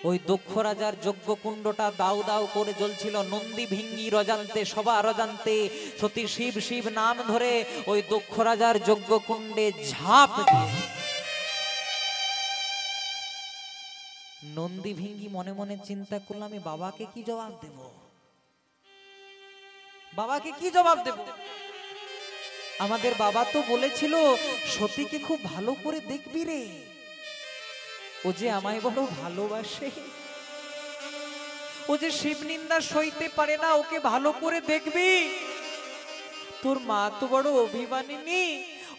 ওই দক্ষ রাজার যজ্ঞ কুণ্ডটা দাউ দাউ করে জ্বলছিল, নন্দী ভিঙ্গি রজান্তে সবার অজান্তে সতী শিব শিব নাম ধরে ওই দক্ষ রাজার যজ্ঞ কুণ্ডে ঝাঁপ দিয়ে। নন্দী ভিঙ্গি মনে মনে চিন্তা করলো আমি বাবাকে কি জবাব দেব, বাবাকে কি জবাব দেব? আমাদের বাবা তো বলেছিল সতীকে খুব ভালো করে দেখবি রে, ও যে আমায় বড় ভালোবাসে, ও যে শিব নিন্দা সইতে পারে না, ওকে ভালো করে দেখবি। তোর মা তো বড় অভিমানিনী,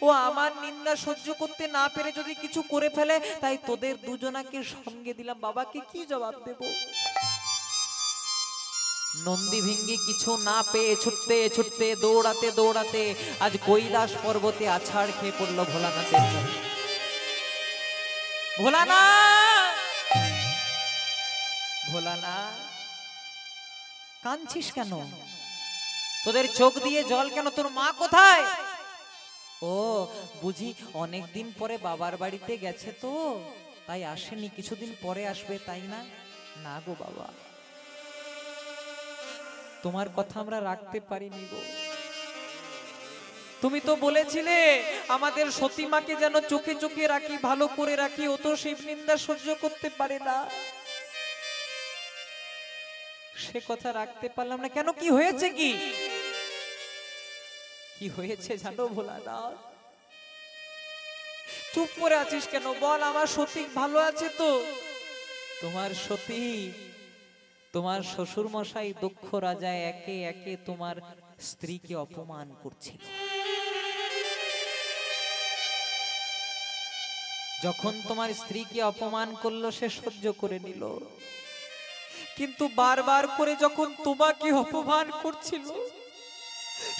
ও আমার নিন্দা সহ্য করতে না পেরে যদি কিছু করে ফেলে, তাই তোদের দুজনাকে সঙ্গে দিলাম, বাবাকে কি জবাব দেব? নন্দী ভিঙ্গি কিছু না পেয়ে ছুটতে ছুটতে দৌড়াতে দৌড়াতে আজ কৈলাস পর্বতে আছাড় খেয়ে পড়লো ভোলানাথের কাছে। ভোলানাথ, ভোলানাথ কাঁদছিস কেন? তোদের চোখ দিয়ে জল কেন? তোর মা কোথায়? ও বুঝি অনেকদিন পরে বাবার বাড়িতে গেছে তো তাই আসেনি, কিছুদিন পরে আসবে তাই না? না গো বাবা, তোমার কথা আমরা রাখতে পারিনি গো, তুমি তো বলেছিলে আমাদের সতীমাকে যেন চোখে চোখে রাখি, ভালো করে রাখি, ও তো শিব নিন্দা সহ্য করতে পারে না। সে কথা রাখতে পারলাম না কেন? কি হয়েছে? কি কি হয়েছে জানো ভোলানাথ? চুপ করে আছিস কেন? বল, আমার সতী ভালো আছে তো? তোমার সতী, তোমার শ্বশুর মশাই দক্ষ রাজা একে একে তোমার স্ত্রীকে অপমান করছিল। যখন তোমার স্ত্রীকে অপমান করলো সে সহ্য করে নিল, কিন্তু বারবার করে যখন তোমাকে অপমান করছিল,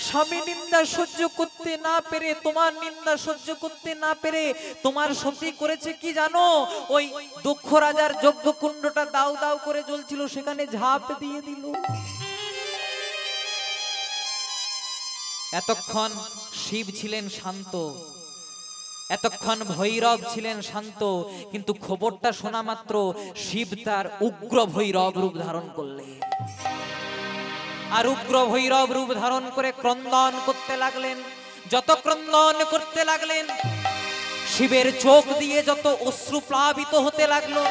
স্বামী নিন্দা সহ্য করতে না পেরে, তোমার নিন্দা সহ্য করতে না পেরে তোমার সতী করেছে কি জানো? ওই দক্ষ রাজার যজ্ঞকুণ্ডটা দাউ দাউ করে জ্বলছিল, সেখানে ঝাঁপ দিয়ে দিল। এতক্ষণ শিব ছিলেন শান্ত, এতক্ষণ ভৈরব ছিলেন শান্ত, কিন্তু খবরটা শোনা মাত্র শিব তার উগ্র ভৈরব রূপ ধারণ করলেন। আর উগ্র ভৈরব রূপ ধারণ করে ক্রন্দন করতে লাগলেন। যত ক্রন্দন করতে লাগলেন, শিবের চোখ দিয়ে যত অশ্রু প্লাবিত হতে লাগলো,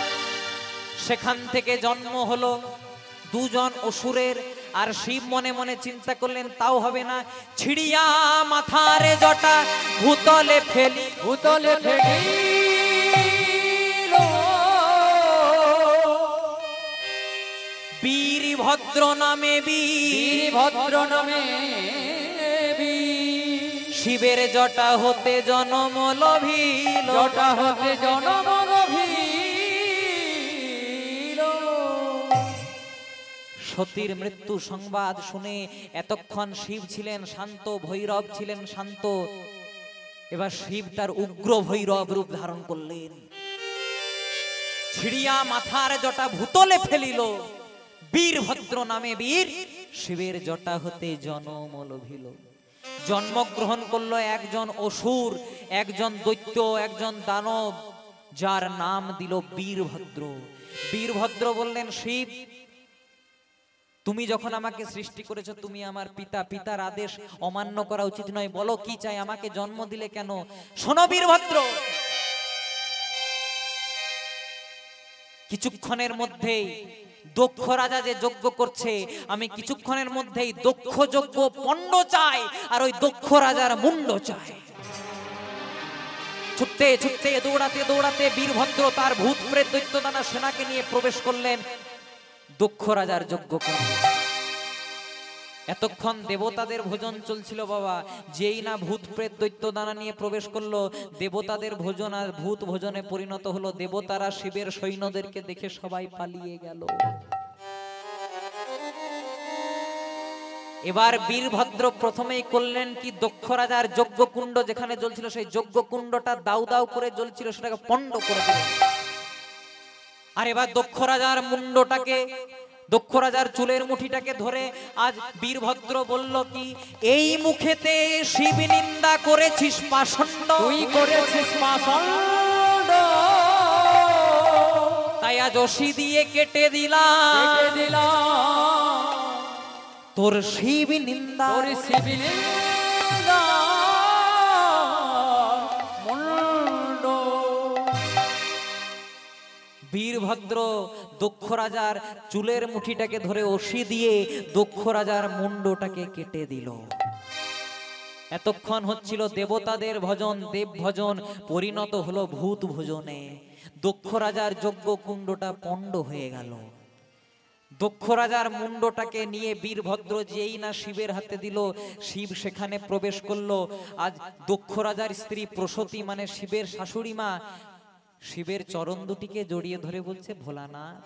সেখান থেকে জন্ম হলো দুজন অসুরের। আর শিব মনে মনে চিন্তা করলেন তাও হবে না, ছিড়িয়া মাথারে জটা ভূতলে ফেলি, ভূতলে ফেলি বীরভদ্র নামে বীরভদ্র নামে শিবের জটা হতে জনম লভিল, জটা হতে জনম লভিল। সতীর মৃত্যু সংবাদ শুনে এতক্ষণ শিব ছিলেন শান্ত, ভৈরব ছিলেন শান্ত, এবার শিব তার উগ্র ভৈরব রূপ ধারণ করলেন। ছিড়িয়া মাথার জটা ভূতলে ফেলিল, বীরভদ্র নামে বীর শিবের জটা হতে জনম লভিল। জন্মগ্রহণ করলো একজন অসুর, একজন দৈত্য, একজন দানব, যার নাম দিল বীরভদ্র। বীরভদ্র বললেন, শিব তুমি যখন আমাকে সৃষ্টি করেছো, তুমি আমার পিতা, পিতার আদেশ অমান্য করা উচিত নয়, বলো কি চাই, আমাকে জন্ম দিলে কেন? শোনো বীরভদ্র, কিছুক্ষণের মধ্যেই দক্ষ রাজা যে যজ্ঞ করছে, আমি কিছুক্ষণের মধ্যেই দক্ষ যজ্ঞ পণ্ড চাই, আর ওই দক্ষ রাজার মুন্ড চাই। ছুটতে ছুটতে দৌড়াতে দৌড়াতে বীরভদ্র তার ভূত প্রেত দৈত্যদানা সেনাকে নিয়ে প্রবেশ করলেন দক্ষ রাজার যজ্ঞ কুণ্ডে। এতক্ষণ দেবতাদের ভোজন চলছিল বাবা, যেই না ভূত প্রেত দৈত্যদানা নিয়ে প্রবেশ করলো, দেবতাদের ভোজন আর ভূত ভোজনে পরিণত হলো। দেবতারা শিবের সৈন্যদেরকে দেখে সবাই পালিয়ে গেল। এবার বীরভদ্র প্রথমেই করলেন কি, দক্ষ রাজার যজ্ঞকুণ্ড যেখানে জ্বলছিল সেই যজ্ঞকুণ্ডটা দাউ দাউ করে জ্বলছিল, সেটাকে পণ্ড করে দিলেন। আর এবার দক্ষ রাজার মুন্ডটাকে, দক্ষ রাজার চুলের মুঠিটাকে ধরে আজ বীরভদ্র বলল কি, এই মুখেতে শিব নিন্দা করেছিস পাষণ্ড, তুই করেছিস পাষণ্ড, তাই আজ অসি দিয়ে কেটে দিলাম তোর শিব নিন্দা, তোর শিব নিন্দা মুন্ড। বীরভদ্র দক্ষ রাজার চুলের মুঠিটাকে ধরে অসি দিয়ে দক্ষ রাজার মুন্ডটাকে কেটে দিল। এতক্ষণ হচ্ছিল দেবতাদের ভজন, দেব ভজন, পরিণত হলো ভূত ভোজনে। দক্ষ রাজার যজ্ঞ কুণ্ডটা পণ্ড হয়ে গেল। দক্ষ রাজার মুন্ডটাকে নিয়ে বীরভদ্র যেই না শিবের হাতে দিল, শিব সেখানে প্রবেশ করলো। আজ দক্ষ রাজার স্ত্রী প্রসূতি, মানে শিবের শাশুড়ি মা, শিবের চরণ দুটিকে জড়িয়ে ধরে বলছে, ভোলানাথ,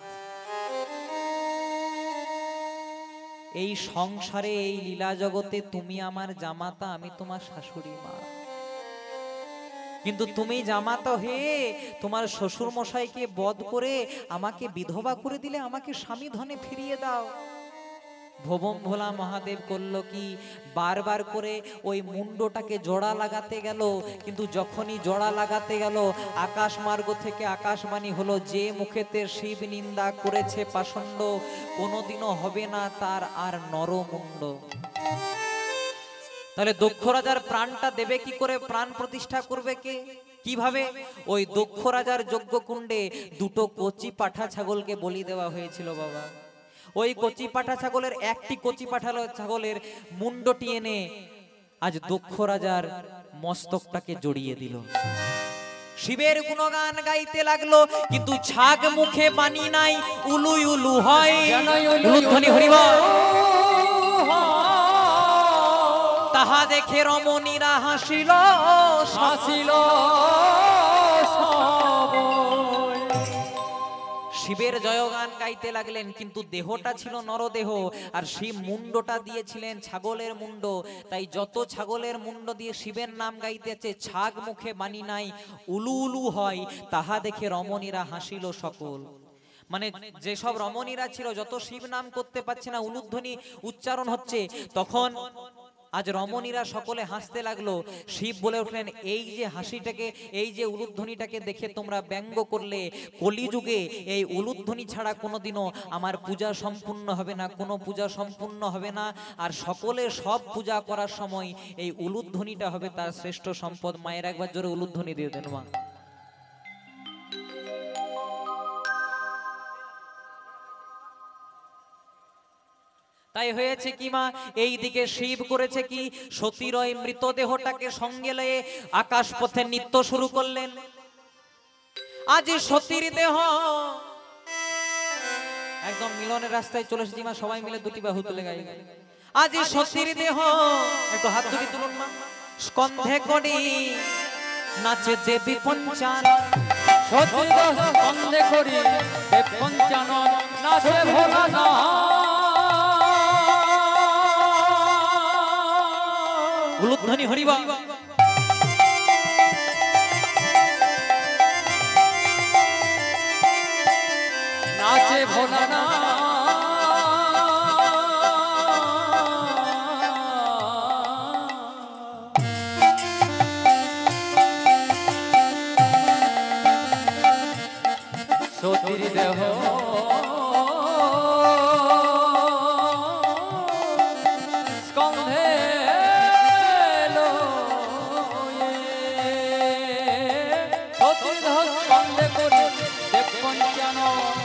এই সংসারে, এই লীলা জগতে তুমি আমার জামাতা, আমি তোমার শাশুড়ি মা, কিন্তু তুমি জামাতা হয়ে তোমার শ্বশুর মশাইকে বধ করে আমাকে বিধবা করে দিলে, আমাকে স্বামী ধনে ফিরিয়ে দাও। ভবম ভোলা মহাদেব করলো কি, বারবার করে ওই মুন্ডটাকে জোড়া লাগাতে গেল, কিন্তু যখনই জোড়া লাগাতে গেল আকাশ মার্গ থেকে আকাশবাণী হলো, যে মুখেতে শিব নিন্দা করেছে পাষণ্ড, কোনোদিনও হবে না তার আর নরমুণ্ড। তাহলে দক্ষ রাজার প্রাণটা দেবে কি করে, প্রাণ প্রতিষ্ঠা করবে কে, কিভাবে? ওই দক্ষ রাজার যজ্ঞকুণ্ডে দুটো কচি পাঠা ছাগলকে বলি দেওয়া হয়েছিল বাবা। ওই কচি পাঠা ছাগলের একটি কচি পাঠা ছাগলের মুন্ডটি এনে আজ দক্ষ রাজার মস্তকটাকে জড়িয়ে দিল। শিবের গুণগান গাইতে লাগলো, কিন্তু ছাগ মুখে বাণী নাই, উলু উলু হয়। উলুধ্বনি হরিবল। তাহা দেখে রমণীরা হাসিল হাসিল। শিবের জয়গান গাইতে লাগলেন, কিন্তু দেহটা ছিল নরদেহ, আর শিব মুন্ডটা দিয়েছিলেন ছাগলের মুন্ড। তাই যত ছাগলের মুন্ড দিয়ে শিবের নাম গাইতেছে, ছাগ মুখে বাণী নাই, উলু উলু হয়। তাহা দেখে রমণীরা হাসিল সকল। মানে যেসব রমণীরা ছিল, যত শিব নাম করতে পারছে না, উলুধ্বনি উচ্চারণ হচ্ছে, তখন আজ রমণীরা সকলে হাসতে লাগলো। শিব বলে উঠলেন, এই যে হাসিটাকে, এই যে উলুধ্বনিটাকে দেখে তোমরা ব্যঙ্গ করলে, কলিযুগে এই উলুধ্বনি ছাড়া কোনোদিনও আমার পূজা সম্পূর্ণ হবে না, কোনো পূজা সম্পূর্ণ হবে না। আর সকলে সব পূজা করার সময় এই উলুধ্বনিটা হবে তার শ্রেষ্ঠ সম্পদ। মায়ের একবার জোরে উলুধ্বনি দিয়ে দেন মা। তাই হয়েছে কি মা, এই দিকে শিব করেছে কি, সতীর ওই মৃতদেহটাকে সঙ্গে লয়ে আকাশ পথে নৃত্য শুরু করলেন। আজ সতীর দেহ একদম মিলনের রাস্তায় চলে এসেছি মা, সবাই মিলে দুটি বাহু তুলে গাই। আজ সতীর দেহ, একটু হাত দুটি তুলুন মা। স্কন্ধে করি নাচে দেবী পঞ্চানন, সতীর দেহ স্কন্ধে করি দেব পঞ্চানন, নাচে ভোলানাথ। উলুধ্বনি হরিবল। নাচে ভোলানাথ। সতীর দেহ স্কন্ধে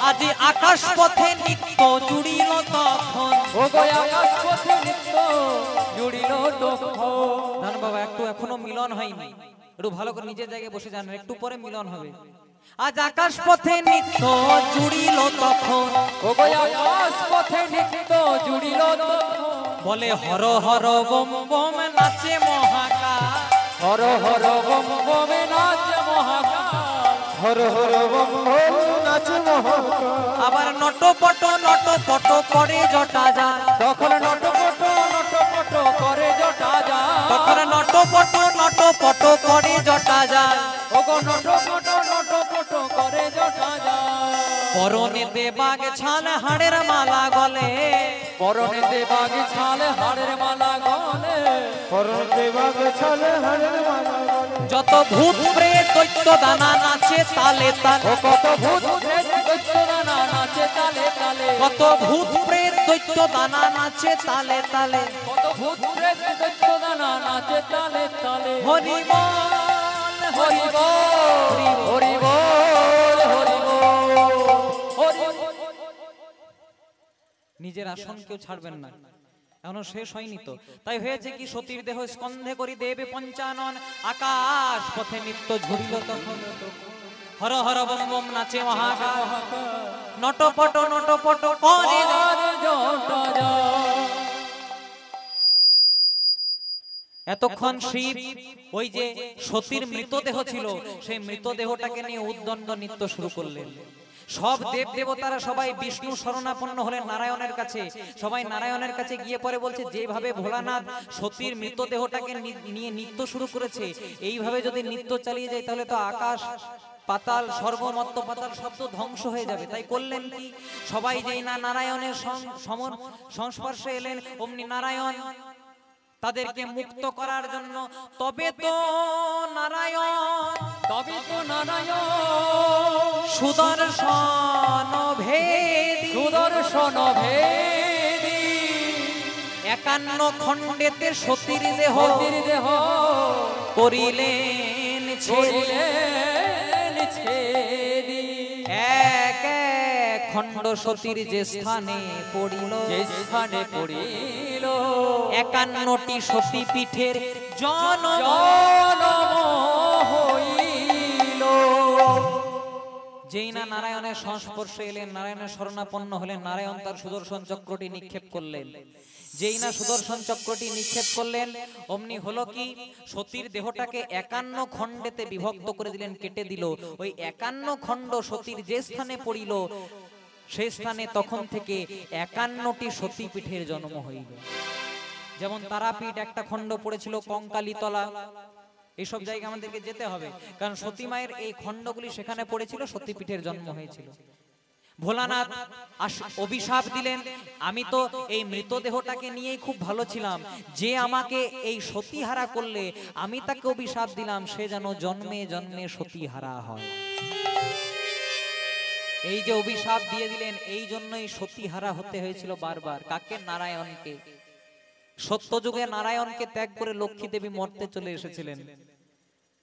আজি আকাশ পথে নিত্য জুড়িল তখন। ও গো আকাশ পথে নিত্য জুড়িল তখন। জান বাবা, একটু এখনো মিলন হয়নি, একটু ভালো করে নিজের জায়গায় বসে যান, একটু পরে মিলন হবে। আজ আকাশ পথে নিত্য জুড়িল তখন। ও গো আকাশ পথে নিত্য জুড়িল তখন। বলে হর হর বম বম নাচে মহাকাল। হর হর বম বম নাচে মহাকাল। হর হর বম বম নাচে মহাকাল। আবার নটপট নটপট করে জটা যায়। তখন নটপট নটপট করে জটা যায়। তখন নটপট নটপট করে জটা যায়। ও গো নটপট নটপট করে জটা যায়। পরনে দেবাগ ছাল হাড়ের মালা গলে। পরনে দেবাগ ছাল হাড়ের মালা গলে। পরনে দেবাগ ছাল হাড়ের মালা গলে। যত ভূত প্রেত দৈত্য দানা নাচে তালে তালে। ও কত ভূত প্রেত দৈত্য দানা নাচে তালে তালে। কত ভূত প্রেত দৈত্য দানা নাচে তালে তালে। কত ভূত প্রেত দৈত্য দানা নাচে তালে তালে। হরি বল হরি বল হরি বল হরি বল। নিজের আসন কেউ ছাড়বেন না, এখনো শেষ হয়নি তো। তাই হয়েছে কি, সতীর দেহ স্কন্ধে করি দেবে পঞ্চানন। আকাশ পথে নিত্য ঝুরিল তখন। হর হর বম বম নাচে মহাকাল। নটপট নটপট করে জটা যায়। এতক্ষণ শিব ওই যে সতীর মৃতদেহ ছিল, সেই মৃতদেহটাকে নিয়ে উদ্দণ্ড নৃত্য শুরু করলেন। সব দেব দেবতারা সবাই বিষ্ণু শরণাপন্ন হলেন নারায়ণের কাছে। সবাই নারায়ণের কাছে গিয়ে পরে বলছে, যেভাবে ভোলানাথ সতীর মৃতদেহটাকে নিয়ে নৃত্য শুরু করেছে, এইভাবে যদি নৃত্য চালিয়ে যায় তাহলে তো আকাশ পাতাল স্বর্গমত্ত পাতাল শব্দ ধ্বংস হয়ে যাবে। তাই করলেন কি, সবাই যেই না নারায়ণের সংস্পর্শে এলেন, অমনি নারায়ণ তাদেরকে মুক্ত করার জন্য তবে তো নারায়ণ সুদর্শন ভেদী সুদর্শন ভেদী 51 খণ্ডেতে সতীর দেহ সতীর দেহ করিলেন ছেড়ি, করিলেন ছেড়ি। এক এক খণ্ড সতীর যে স্থানে পড়িল, যে স্থানে পড়িল 51টি সতী পীঠের জন্ম জন্ম হইল। যেই না নারায়ণের সংস্পর্শে এলেন, নারায়ণের শরণাপন্ন হলেন, নারায়ণ তার সুদর্শন চক্রটি নিক্ষেপ করলেন। যেই না সুদর্শন চক্রটি নিক্ষেপ করলেন, অমনি হলো কি, সতীর দেহটাকে 51 খণ্ডেতে বিভক্ত করে দিলেন, কেটে দিল। ওই 51 খণ্ড সতীর যে স্থানে পড়িল, সেই স্থানে তখন থেকে 51টি সতীপীঠের জন্ম হইল। যেমন তারাপীঠ একটা খণ্ড পড়েছিল কঙ্কালীতলা, এইসব জায়গা আমাদেরকে যেতে হবে, কারণ সতী মায়ের এই খণ্ডগুলি সেখানে পড়েছিল, সতীপীঠের জন্ম হয়েছিল। ভোলানাথ অভিশাপ দিলেন, আমি তো এই মৃতদেহটাকে নিয়েই খুব ভালো ছিলাম, যে আমাকে এই সতীহারা করলে আমি তাকে অভিশাপ দিলাম, সে যেন জন্মে জন্মে সতীহারা হয়। এই যে অভিশাপ দিয়ে দিলেন, এই জন্যই সতীহারা হতে হয়েছিল বারবার। কাকে? নারায়ণকে। সত্যযুগে নারায়ণকে ত্যাগ করে লক্ষ্মী দেবী মর্তে চলে এসেছিলেন।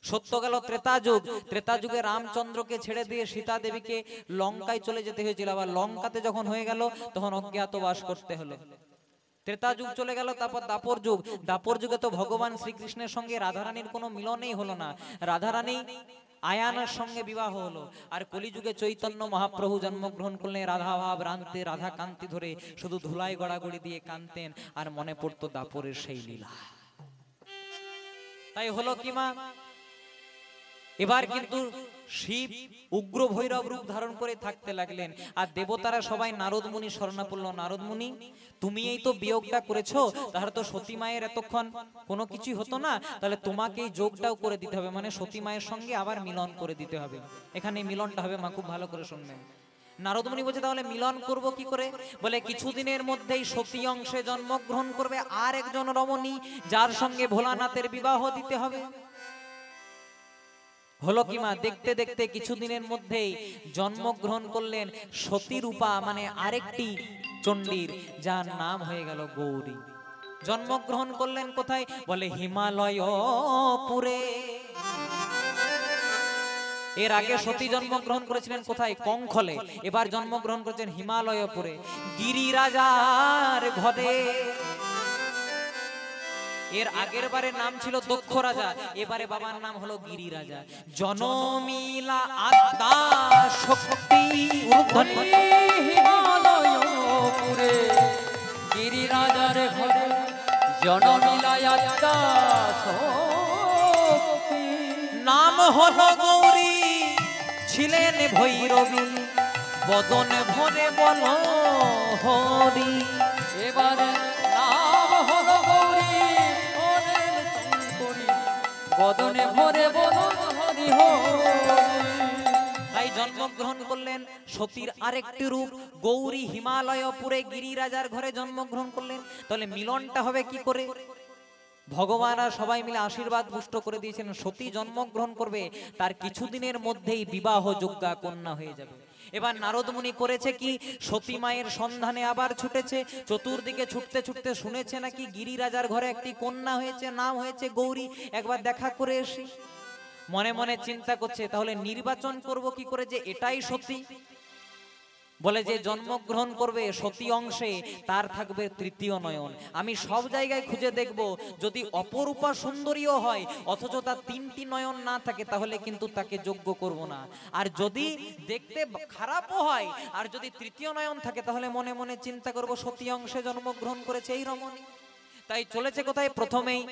সত্য গেল ত্রেতা যুগ, ত্রেতা যুগে রামচন্দ্রকে ছেড়ে দিয়ে সীতা দেবীকে লঙ্কায় চলে যেতে হয়েছিল, আবার লঙ্কাতে যখন হয়ে গেল তখন অজ্ঞাতবাস করতে হলো। ত্রেতা যুগ চলে গেল, তারপর দাপর যুগ। দাপর যুগে তো ভগবান শ্রীকৃষ্ণের সঙ্গে রাধারানীর কোনো মিলনই হলো না, রাধারানী আয়ানের সঙ্গে বিবাহ হলো। আর কলিযুগে চৈতন্য মহাপ্রভু জন্মগ্রহণ করলেন, রাধা ভাব রানতে, রাধা কান্তি ধরে শুধু ধুলাই গড়াগড়ি দিয়ে কানতেন, আর মনে পড়তো দাপরের সেই লীলা। তাই হলো কি মা, এবার কিন্তু শিব উগ্র ভৈরব রূপ ধারণ করে থাকতে লাগলেন, আর দেবতারা সবাই নারদ মুনি শরণাপন্ন। নারদ মুনি, তুমি এই তো বিয়োগটা করেছো, তাহলে তো সতী মায়ের এতক্ষণ কোনো কিছুই হতো না, তাহলে তোমাকে এই যোগটাও করে দিতে হবে, মানে সতী মায়ের সঙ্গে আবার মিলন করে দিতে হবে। এখানে মিলনটা হবে মা, খুব ভালো করে শুনবেন। নারদ মুনি বলছে, তাহলে মিলন করব কি করে? বলে কিছুদিনের মধ্যেই সতী অংশে জন্মগ্রহণ করবে আর একজন রমণী, যার সঙ্গে ভোলানাথের বিবাহ দিতে হবে। হলো কি মা, দেখতে দেখতে কিছুদিনের মধ্যেই জন্মগ্রহণ করলেন সতীরূপা, মানে আরেকটি চণ্ডীর, যার নাম হয়ে গেল গৌরী। জন্মগ্রহণ করলেন কোথায়? বলে হিমালয়পুরে। এর আগে সতী জন্মগ্রহণ করেছিলেন কোথায়? কঙ্খলে। এবার জন্মগ্রহণ করেছেন হিমালয়পুরে, গিরিরাজার ঘরে। এর আগের বারে নাম ছিল দক্ষ রাজা, এবারে বাবার নাম হলো গিরি রাজা। জনমিলা আদ্যা শক্তি হিমালয়পুরে গিরিরাজার ঘরে, জনমিলা আদ্যা শক্তি। নাম হলো গৌরী, ছিলেন ভৈরবী, বদন ভরে বল হরি। এবারে নাম হলো গৌরী, বদনে ভরে বদন হরি হরি। তাই জন্মগ্রহণ করলেন সতীর আরেকটি রূপ গৌরী, হিমালয়পুরে গিরিরাজার ঘরে জন্মগ্রহণ করলেন। তাহলে মিলনটা হবে কি করে? ভগবান আর সবাই মিলে আশীর্বাদ পুষ্ট করে দিয়েছেন, সতী জন্মগ্রহণ করবে, তার কিছুদিনের মধ্যেই বিবাহ যোগ্যা কন্যা হয়ে যাবে। এবার নারদ মুনি করেছে কি, সতী মায়ের সন্ধানে আবার ছুটেছে, চতুর্দিকে ছুটতে ছুটতে শুনেছে নাকি গিরিরাজার ঘরে একটি কন্যা হয়েছে, নাম হয়েছে গৌরী, একবার দেখা করে এসি। মনে মনে চিন্তা করছে, তাহলে নির্বাচন করব কি করে যে এটাই সতী? বলে যে জন্মগ্রহণ করবে সতী অংশে, তার থাকবে তৃতীয় নয়ন। আমি সব জায়গায় খুঁজে দেখব, যদি অপরূপা সুন্দরীও হয় অথচ তার 3টি নয়ন না থাকে, তাহলে কিন্তু তাকে যোগ্য করব না। আর যদি দেখতে খারাপও হয় আর যদি তৃতীয় নয়ন থাকে, তাহলে মনে মনে চিন্তা করব সতী অংশে জন্মগ্রহণ করেছে এই রমণী। তাই চলেছে কোথায়? প্রথমেই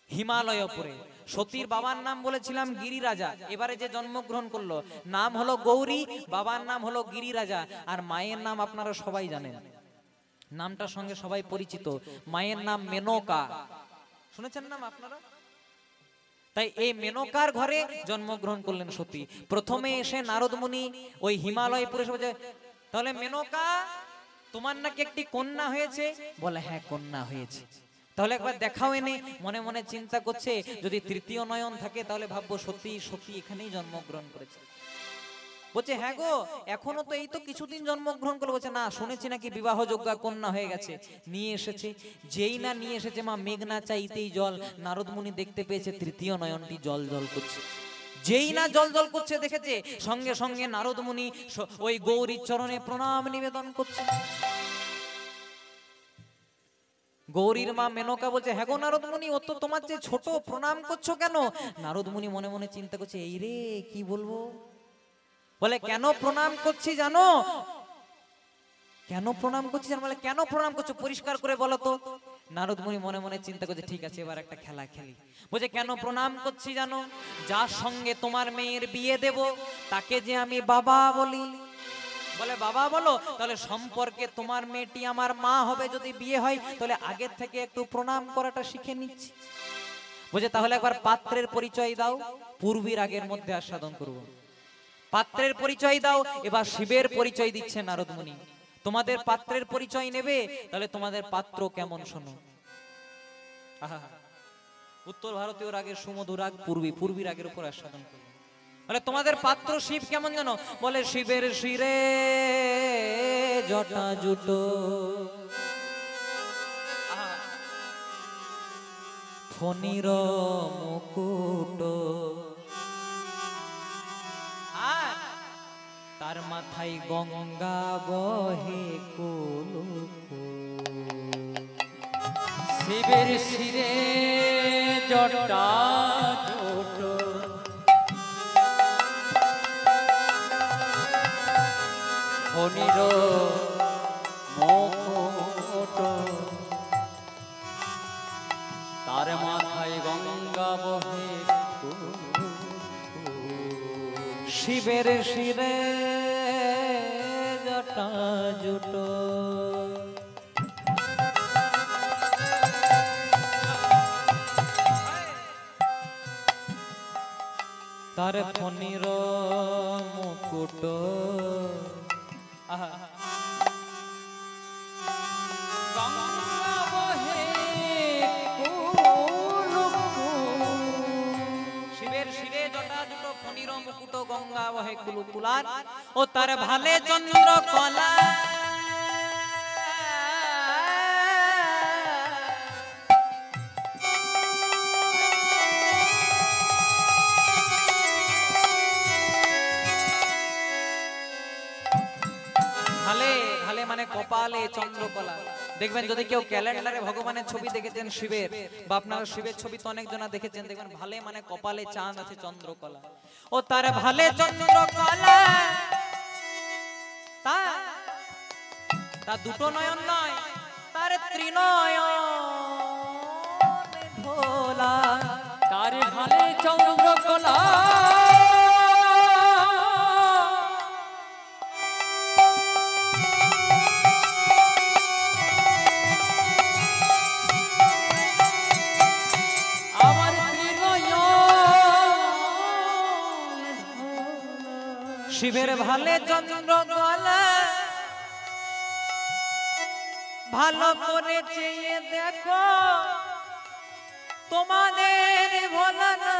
হিমালয়পুরে। সতীর বাবার নাম বলেছিলাম গিরিরাজা, এবারে যে জন্মগ্রহণ করলো নাম হলো গৌরী, বাবার নাম হলো গিরিরাজা। আর মায়ের নাম আপনারা সবাই জানেন, নামটার সঙ্গে সবাই পরিচিত, মায়ের নাম মেনকা। শুনেছেন নাম আপনারা? তাই এই মেনকার ঘরে জন্মগ্রহণ করলেন সতী। প্রথমে এসে নারদ মুনি ওই হিমালয়পুরে এসে, তাহলে মেনকা তোমার নাকি একটি কন্যা হয়েছে? বলে হ্যাঁ, কন্যা হয়েছে। তাহলে একবার দেখাও এনে। মনে মনে চিন্তা করছে, যদি তৃতীয় নয়ন থাকে তাহলে ভাববো সতী সতী এখানেই জন্মগ্রহণ করেছে। বলছে হ্যাঁ গো, এখনো তো এই তো কিছুদিন জন্মগ্রহণ করলো। বলছে না, শুনেছি নাকি বিবাহযোগ্যা কন্যা হয়ে গেছে, নিয়ে এসেছে। যেই না নিয়ে এসেছে মা, মেঘনা চাইতেই জল, নারদ মুনি দেখতে পেয়েছে তৃতীয় নয়নটি জল জল করছে। যেই না জল জল করছে দেখেছে, সঙ্গে সঙ্গে নারদ মুনি ওই গৌরীর চরণে প্রণাম নিবেদন করছে। গৌরীর মা মেনকা বলছে হ্যাঁ গো নারদ মুনি, ও তো তোমার যে ছোট, প্রণাম করছো কেন? নারদ মুনি মনে মনে চিন্তা করছে, এই রে কি বলবো। বলে কেন প্রণাম করছি জানো? কেন প্রণাম করছি জানো? বলে কেন প্রণাম করছো, পরিষ্কার করে বলো তো। নারদ মুনি মনে মনে চিন্তা করছে, ঠিক আছে এবার একটা খেলা খেলি। বলছে কেন প্রণাম করছি জানো? যার সঙ্গে তোমার মেয়ের বিয়ে দেব তাকে যে আমি বাবা বলি। বলে বাবা বলো, তাহলে সম্পর্কে তোমার মেয়েটি আমার মা হবে যদি বিয়ে হয়, তাহলে আগের থেকে একটু প্রণাম করাটা শিখে নিচ্ছি। বুঝে তাহলে একবার পাত্রের পরিচয় দাও, পূর্বীর আগের মধ্যে আস্বাদন করব। পাত্রের পরিচয় দাও। এবার শিবের পরিচয় দিচ্ছে নারদ মুনি। তোমাদের পাত্রের পরিচয় নেবে, তাহলে তোমাদের পাত্র কেমন শোনো। আহা, উত্তর ভারতীয় রাগের সুমধুর রাগ পূর্বী, পূর্বী রাগের উপর আস্বাদন করব। বলে তোমাদের পাত্র শিব কেমন জানো? বলে শিবের শিরে জটা জুটো, ফণির মুকুট, আর তার মাথায় গঙ্গা বহে কুলকুল। শিবের শিরে জটা জুটো, ফণির মুকুট, তার মাথায় গঙ্গা বহে কুলকুল। শিবের শিরে জটা জুটো, তার ফণির মুকুট, গঙ্গা বহে কুলকুল। শিবের শিরে জটা জুটো, ফণির মুকুট, গঙ্গা বহে কুলকুলার, ও তার ভালে চন্দ্র কলা। ভালে ভালে মানে কপালে চন্দ্রকলা। দেখবেন যদি কেউ ক্যালেন্ডারে ভগবানের ছবি দেখেছেন শিবের, বা আপনারা শিবের ছবি তো অনেক জনা দেখেছেন, দেখবেন ভালে মানে কপালে চাঁদ আছে, চন্দ্রকলা। ও তার ভালে চন্দ্রকলা, তার দুটো নয়ন নয়, তার ত্রিনয়ন ভোলা। তার ভালে চন্দ্রকলা, আমার ত্রিনয়ন। শিবের ভালে চন্দ্রকলা, ভালো করে চেয়ে দেখো তোমাদের ভোলা না,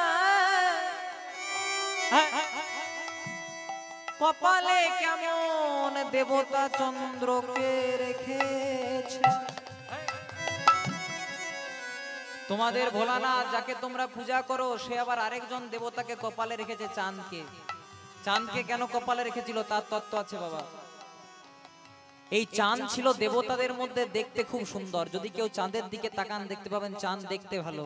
কপালে কেমন দেবতা চন্দ্রকে রেখেছে। তোমাদের ভোলানাথ যাকে তোমরা পূজা করো, সে আবার আরেকজন দেবতাকে কপালে রেখেছে, চাঁদকে। চাঁদকে কেন কপালে রেখেছিল তার তত্ত্ব আছে বাবা। এই চাঁদ ছিল দেবতাদের মধ্যে দেখতে খুব সুন্দর। যদি কেউ চাঁদের দিকে তাকান দেখতে পাবেন চাঁদ দেখতে ভালো,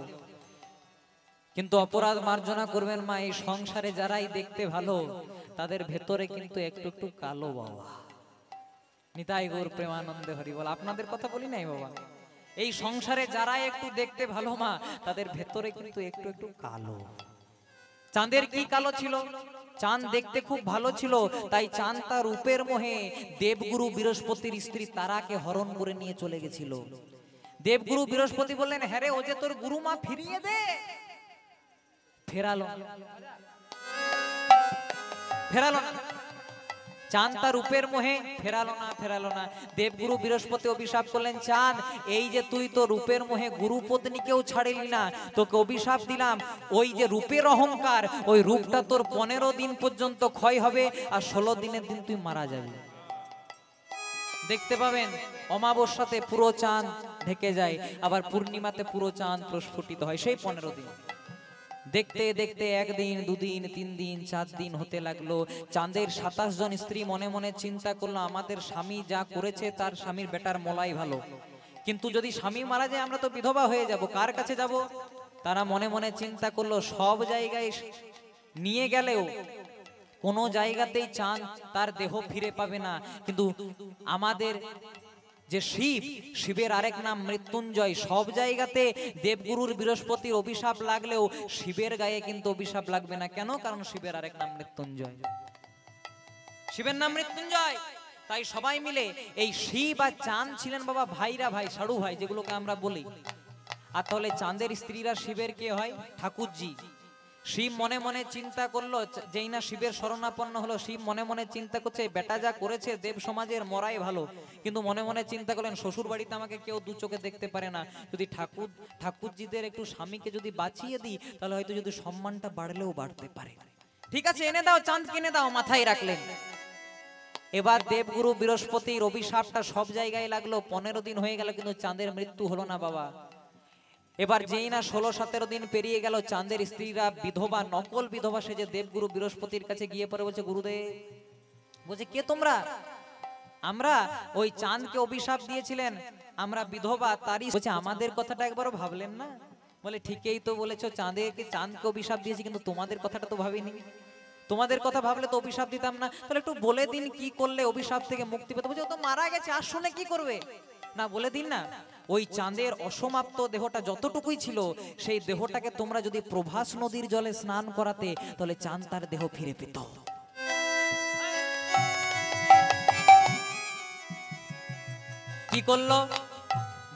কিন্তু অপরাধ মার্জনা করবেন মা, এই সংসারে যারাই দেখতে ভালো তাদের ভেতরে কিন্তু একটু একটু কালো বাবা। নিতাই গৌর প্রেমানন্দে হরি বল। আপনাদের কথা বলি নাই বাবা, এই সংসারে যারা একটু দেখতে ভালো মা, তাদের ভেতরে কিন্তু একটু একটু কালো। চাঁদের কি কালো ছিল? চাঁদ দেখতে খুব ভালো ছিল, তাই চাঁদ তার রূপের মোহে দেবগুরু বৃহস্পতির স্ত্রী তারাকে হরণ করে নিয়ে চলে গেছিল। দেবগুরু বৃহস্পতি বললেন, হ্যাঁ রে, ও যে তোর গুরুমা, ফিরিয়ে দে। ফেরালো ফেরালো না। চাঁদ তার রূপের মোহে ফেরালো না। দেবগুরু বৃহস্পতি অভিশাপ করলেন, চাঁদ এই যে তুই তো রূপের মোহে গুরু পত্নীকেও ছাড়িলি না, তোকে অভিশাপ দিলাম ওই যে রূপের অহংকার, ওই রূপটা তোর 15 দিন পর্যন্ত ক্ষয় হবে, আর 16 দিনের দিন তুই মারা যাবি। দেখতে পাবেন অমাবস্যাতে পুরো চাঁদ ঢেকে যায়, আবার পূর্ণিমাতে পুরো চাঁদ প্রস্ফুটিত হয় সেই 15 দিন। দেখতে দেখতে 1 দিন 2 দিন 3 দিন 4 দিন হতে লাগলো। চাঁদের 27 জন স্ত্রী মনে মনে চিন্তা করলো, আমাদের স্বামী যা করেছে তার স্বামীর বেটার মলাই ভালো, কিন্তু যদি স্বামী মারা যায় আমরা তো বিধবা হয়ে যাব, কার কাছে যাব? তারা মনে মনে চিন্তা করলো, সব জায়গায় নিয়ে গেলেও কোনো জায়গাতেই চাঁদ তার দেহ ফিরে পাবে না, কিন্তু আমাদের যে শিবের আরেক নাম মৃত্যুঞ্জয়, সব জায়গাতে দেবগুরুর বৃহস্পতির অভিশাপ লাগলেও শিবের গায়ে কিন্তু অভিশাপ লাগবে না। কেন? কারণ শিবের আরেক নাম মৃত্যুঞ্জয়, শিবের নাম মৃত্যুঞ্জয়। তাই সবাই মিলে এই শিব আর চাঁদ ছিলেন বাবা ভাইরা ভাই, সাড়ু ভাই যেগুলোকে আমরা বলি। আর তাহলে চাঁদের স্ত্রীরা শিবের কে হয়? ঠাকুরজি। শিব মনে মনে চিন্তা করলো, যেই না শিবের শরণাপন্ন হলো, শিব মনে মনে চিন্তা করছে বেটা যা করেছে দেব সমাজের মরাই ভালো, কিন্তু মনে মনে চিন্তা করলেন শ্বশুর বাড়িতে আমাকে কেউ দু চোখে দেখতে পারে না, যদি ঠাকুরজিদের একটু স্বামীকে যদি বাঁচিয়ে দিই তাহলে হয়তো যদি সম্মানটা বাড়লেও বাড়তে পারে। ঠিক আছে, এনে দাও চাঁদ, কিনে দাও, মাথায় রাখলেন। এবার দেবগুরু বৃহস্পতির অভিশাপটা সব জায়গায় লাগলো, 15 দিন হয়ে গেল কিন্তু চাঁদের মৃত্যু হলো না বাবা। এবার যেই না 16-17 দিন পেরিয়ে গেল, চাঁদের স্ত্রীরা বিধবা, নকল বিধবা সেজে দেবগুরু বৃহস্পতির কাছে গিয়ে পরে বলছে, গুরুদেব, বলছে কে তোমরা? আমরা ওই চাঁদকে অভিশাপ দিয়েছিলেন, আমরা বিধবা, তারই বলছে আমাদের কথাটা একবারও ভাবলেন না? বলে ঠিকই তো বলেছো, চাঁদকে অভিশাপ দিয়েছি, কিন্তু তোমাদের কথাটা তো ভাবিনি। তোমাদের কথা ভাবলে তো অভিশাপ দিতাম না, তাহলে একটু বলে দিন কি করলে অভিশাপ থেকে মুক্তি পেতে। বলছে ও তো মারা গেছে, আর শুনে কি করবে? না, বলে দিন না। ওই চাঁদের অসমাপ্ত দেহটা যতটুকুই ছিল, সেই দেহটাকে তোমরা যদি প্রভাস নদীর জলে স্নান করাতে, তাহলে চাঁদ তার দেহ ফিরে পেত। কি করলো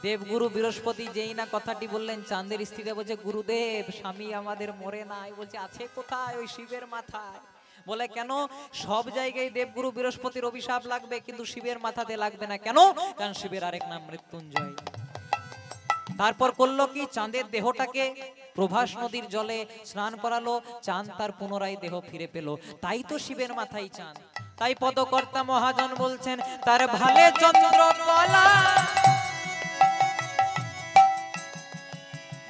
দেবগুরু বৃহস্পতি? যেই না কথাটি বললেন, চাঁদের স্ত্রীরা বলছে, গুরুদেব স্বামী আমাদের মরে নাই। বলছে আছে কোথায়? ওই শিবের মাথায়। বলে কেন? সব জায়গায় দেবগুরু বৃহস্পতির অভিশাপ লাগবে, কিন্তু শিবের মাথাতে লাগবে না। কেন? কারণ শিবের আরেক নাম মৃত্যুঞ্জয়। তারপর করলো কি, চাঁদের দেহটাকে প্রভাস নদীর জলে স্নান করালো, চাঁদ তার পুনরায় দেহ ফিরে পেল। তাই তো শিবের মাথায় চাঁদ। তাই পদকর্তা মহাজন বলছেন, তার ভালে চন্দ্রকলা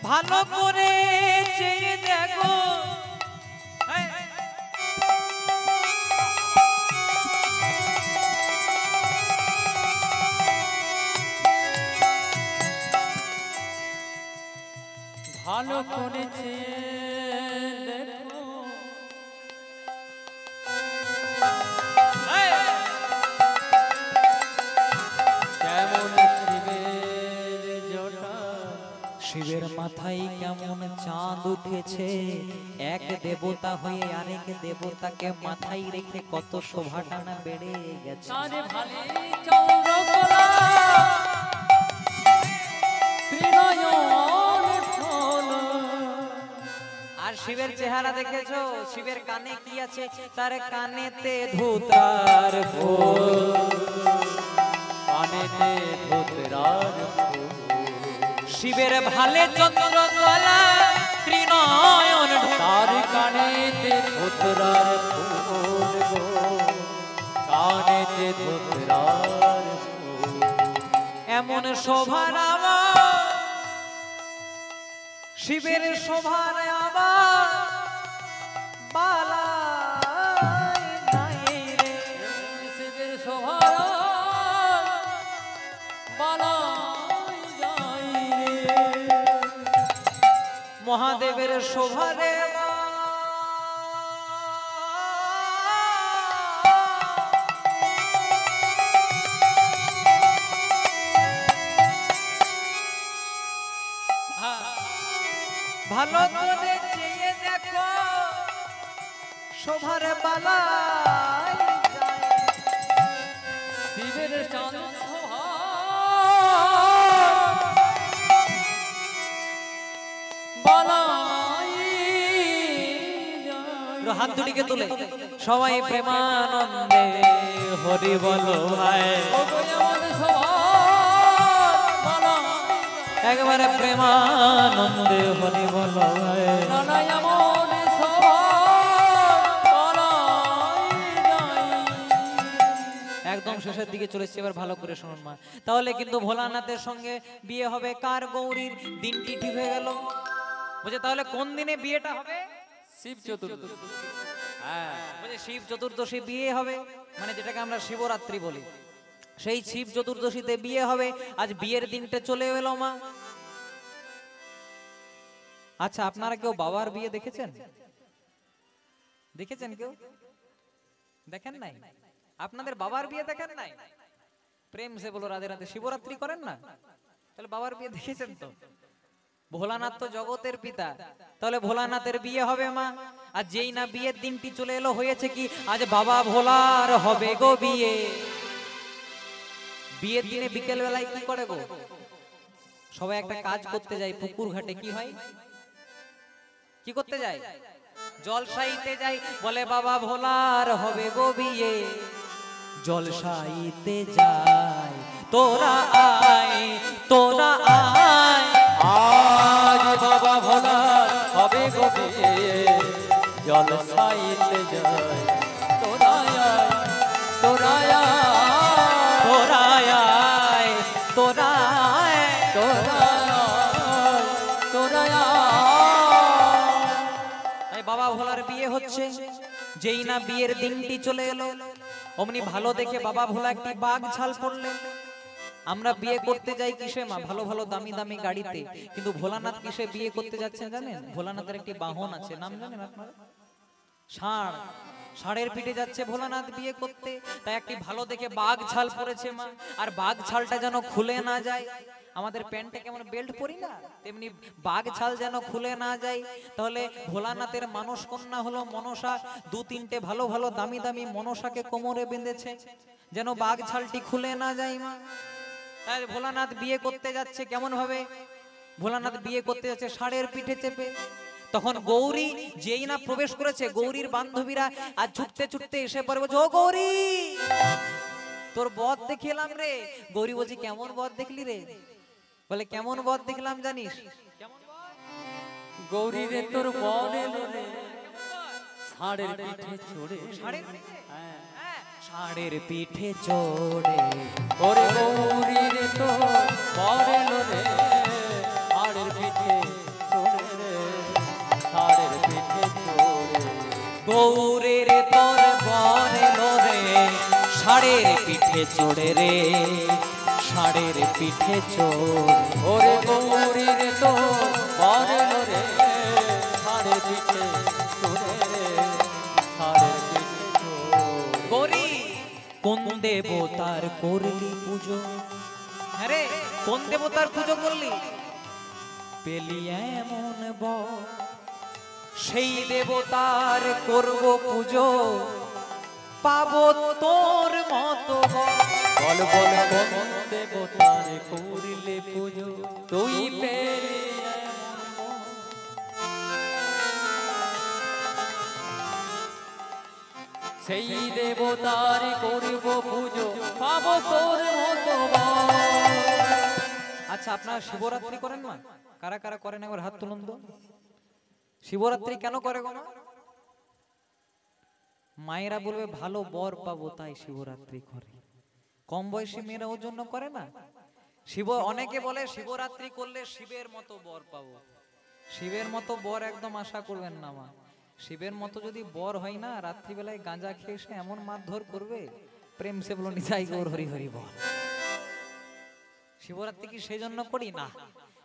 ভালো করে চেয়ে দেখো, ভালো করে চেয়ে দেখো, কেমন শিবের জটা, শিবের মাথায় কেমন চাঁদ উঠেছে, এক দেবতা হয়ে আরেক দেবতাকে মাথায় রেখে কত শোভাটানা বেড়ে গেছে। তার ভালে চন্দ্রকলা ত্রিনয়ন ফল। আর শিবের চেহারা দেখেছো? শিবের কানে কি আছে? তার কানেতে ধুতার ফুল, কানেতে ধুতরার ফুল। শিবের ভালে চন্দ্রকলা ত্রিনয়ন, তার কানেতে ধুতরার ফুল গো, কানেতে ধুতরার ফুল। এমন শোভার আবার শিবের শোভার আবার বালাই নাই রে। শিবের শোভার বালাই যাই রে। মহাদেবের শোভারে ভালো করে চেয়ে দেখো, শোভার বালাই যায়। শিবের চাঁদ শোভা বালাই যায়। হাত দুটিকে তুলে সবাই প্রেমানন্দে হরি বলো ভাই, একবারে প্রেমানন্দে হরি বলো ভাই। একদম শেষের দিকে চলে এসেছে, এবার ভালো করে শুনুন মা। তাহলে কিন্তু ভোলানাথের সঙ্গে বিয়ে হবে কার? গৌরীর। দিনটি ঠিক হয়ে গেল, বুঝে? তাহলে কোন দিনে বিয়েটা হবে? শিব চতুর্দশী। হ্যাঁ, বুঝে শিব চতুর্দশী বিয়ে হবে, মানে যেটাকে আমরা শিবরাত্রি বলি, সেই শিব চতুর্দশীতে বিয়ে হবে। আজ বিয়ের দিনটা চলে এলো মা। আচ্ছা, আপনারা কেউ বাবার বিয়ে দেখেছেন? দেখেছেন কেউ? দেখেন নাই? আপনাদের বাবার বিয়ে দেখেন নাই? প্রেম সে বলো রাধে রাধে। শিবরাত্রি করেন না? তাহলে বাবার বিয়ে দেখেছেন তো? ভোলানাথ তো জগতের পিতা, তাহলে ভোলানাথের বিয়ে হবে মা। আর যেই না বিয়ের দিনটি চলে এলো, হয়েছে কি আজ বাবা ভোলার হবে গো বিয়ে। বিয়ের দিনে বিকেল বেলায় কি করে গো? সবাই একটা কাজ করতে যায় পুকুর ঘাটে। কি হয়? কি করতে যায়? জলসাইতে যায়। বলে বাবা ভোলার হবে গো বিয়ে, জলসাইতে যায় তোরা আয়, তোরা আয়। আজ বাবা ভোলার হবে গো বিয়ে, জলসাইতে যায় তোরা আয়, তোরা আয়, তোরা আয়, তোরা আয়, তোরা আয়, তোরা আয়। বাবা ভোলার বিয়ে হচ্ছে। যেই না বিয়ের দিনটি চলে এলো, অমনি ভালো দেখে বাবা ভোলা একটি বাঘ ছাল পড়লেন। আমরা বিয়ে করতে যাই কিসে মা? ভালো ভালো দামি দামি গাড়িতে, কিন্তু ভোলানাথ কিসে বিয়ে করতে যাচ্ছেন জানেন? ভোলানাথের একটি বাহন আছে, নাম জানেন আপনারা? ষাঁড়। ষাঁড়ের পিঠে যাচ্ছে ভোলানাথ বিয়ে করতে। তাই একটি ভালো দেখে বাঘ ছাল পরেছে মা। আর বাঘ ছালটা যেন খুলে না যায়। আমাদের প্যান্টে কেমন বেল্ট পরি না, তেমনি বাঘ ছাল যেন খুলে না যায়। তাহলে ভোলানাথের মানস কন্যা হলো মনসা। দু তিনটে ভালো ভালো দামি দামি মনসাকে কোমরে বেঁধেছে, যেন বাঘ ছালটি খুলে না যায় মা। তাই ভোলানাথ বিয়ে করতে যাচ্ছে কেমন ভাবে? ভোলানাথ বিয়ে করতে যাচ্ছে ষাঁড়ের পিঠে চেপে। তখন গৌরী যেই না প্রবেশ করেছে, গৌরীর বান্ধবীরা আর ছুটতে ছুটতে এসে পড়ে বলছে, ও গৌরী, তোর বদ দেখিলাম রে। গৌরী বলছি, কেমন বদ দেখলি রে? বলে, কেমন বদ দেখলাম জানিস? গৌরী রে তোর বর এলো রে, ষাঁড়ের পিঠে চড়ে। ষাঁড়ের পিঠে? হ্যাঁ, ষাঁড়ের পিঠে চড়ে। ওরে গৌরী রে তোর বর এলো রে, ষাঁড়ের পিঠে চড়ে রে, ষাঁড়ের পিঠে চড়ে। গৌরী রে তোর বর এলো রে, ষাঁড়ের পিঠে চড়ে রে, ষাঁড়ের পিঠে চড়ে। ওরে গৌরী রে তোর বর এলো রে, ষাঁড়ের পিঠে চড়ে রে, ষাঁড়ের পিঠে চড়ে। গৌরী, কোন দেবতার করলি পুজো? হ্যাঁ রে, কোন দেবতার পুজো করলি? পেলি এমন বর, সেই দেবতার করব পুজো, পাবো তোর মতো বর। বল বল কোন দেবতার করিলে পুজো, তুই পেলি এমন বর। সেই দেবতার করিব পুজো, পাবো তোর মতো বর। আচ্ছা, আপনারা শিবরাত্রি করেন না? কারা কারা করেন একবার হাত তুলুন তো। শিবরাত্রি কেন করে গো মা? মায়েরা বলবে ভালো বর পাবো তাই শিবরাত্রি করে। কম বয়সী মেয়েরা ওর জন্য করে না। শিব, অনেকে বলে শিবরাত্রি করলে শিবের মতো বর পাবো। শিবের মতো বর একদম আশা করবেন না মা। শিবের মতো যদি বর হয় না, রাত্রিবেলায় গাঁজা খেয়ে এসে এমন মারধর করবে, প্রেম সে বলো নিতাই গৌর হরি হরি বল। শিবরাত্রি কি সেই জন্য করি না?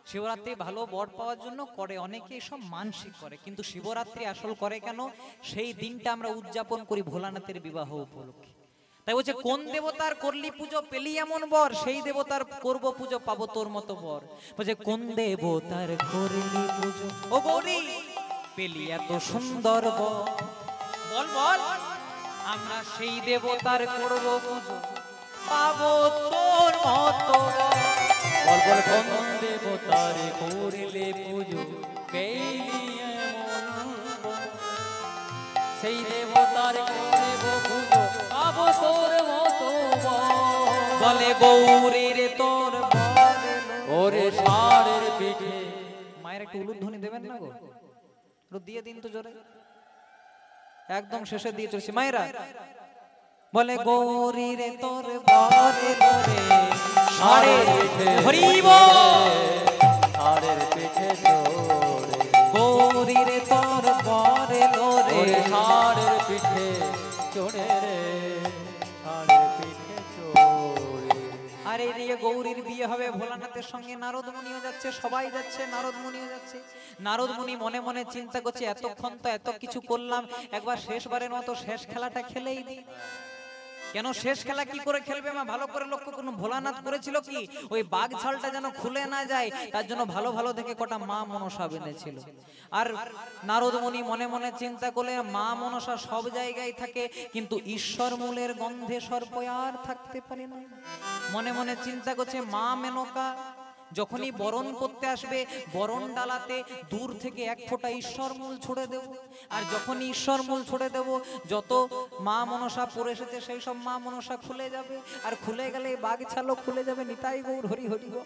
শিবরাত্রি ভালো বর পাওয়ার জন্য করে, অনেকে সব মানসিক করে, কিন্তু শিবরাত্রি আসল করে কেন? সেই দিনটা আমরা উদযাপন করি ভোলানাথের বিবাহ উপলক্ষে। তাই বলছে, কোন দেবতার করলি পুজো, পেলি এমন বর, সেই দেবতার করব পুজো, পাবো তোর মতো বর। বলছে, কোন দেবতার করলি পুজো, ও গৌরী, পেলি এত সুন্দর বর। বল বল, আমরা সেই দেবতার করব পুজো, পাবো তোর মতো বর। বল বল কোন দেবতার করিলে পুজো, পেলি এমন বর। সেই দেবতার দেব পুজো পাবো তোর মতো বর। বলে গৌরীর তোর বর এলো। ওরে ষাঁড়ের পিঠে মায়ের একটু উলুধ্বনি দেবেন না গো, একটু দিয়ে দিন তো জোরে, একদম শেষে দিয়ে চলছি মায়েরা। বলে গৌরীর তোর বর এলো রে, ষাঁড়ের পিঠে হরি বল। ষাঁড়ের পিঠে চড়ে, গৌরীর তোর বর এলো রে, ওরে ষাঁড়ের পিঠে চড়ে রে, ষাঁড়ের পিঠে চড়ে। আর এই দিয়ে গৌরীর বিয়ে হবে ভোলানাথের সঙ্গে। নারদ মুনিও যাচ্ছে, সবাই যাচ্ছে, নারদ মুনিও যাচ্ছে। নারদ মুনি মনে মনে চিন্তা করছে, এতক্ষণ তো এত কিছু করলাম, একবার শেষবারের মতো শেষ খেলাটা খেলেই দিই। কেন শেষ খেলা কি করে খেলবে মা, ভালো করে লক্ষ্য করুন। ভোলানাথ করেছিল কি, ওই বাঘ ছালটা যেন খুলে না যায় তার জন্য ভালো ভালো দেখে কটা মা মনসা বেঁধেছিল। আর নারদ মুনি মনে মনে চিন্তা করলে, মা মনসা সব জায়গায় থাকে, কিন্তু ঈশ্বর মূলের গন্ধে সর্প আর থাকতে পারে না। মনে মনে চিন্তা করছে, মা মেনকা যখনই বরণ করতে আসবে, বরণ ডালাতে দূর থেকে এক ফোঁটা ঈশ্বর মূল ছড়ে দেব। আর যখনই ঈশ্বর মূল ছড়ে দেব, যত মা মনসা পড়ে এসেছে সেই সব মা মনসা খুলে যাবে। আর খুলে গেলে বাঘ ছালও খুলে যাবে। নিতাই গৌর হরি হরি গো।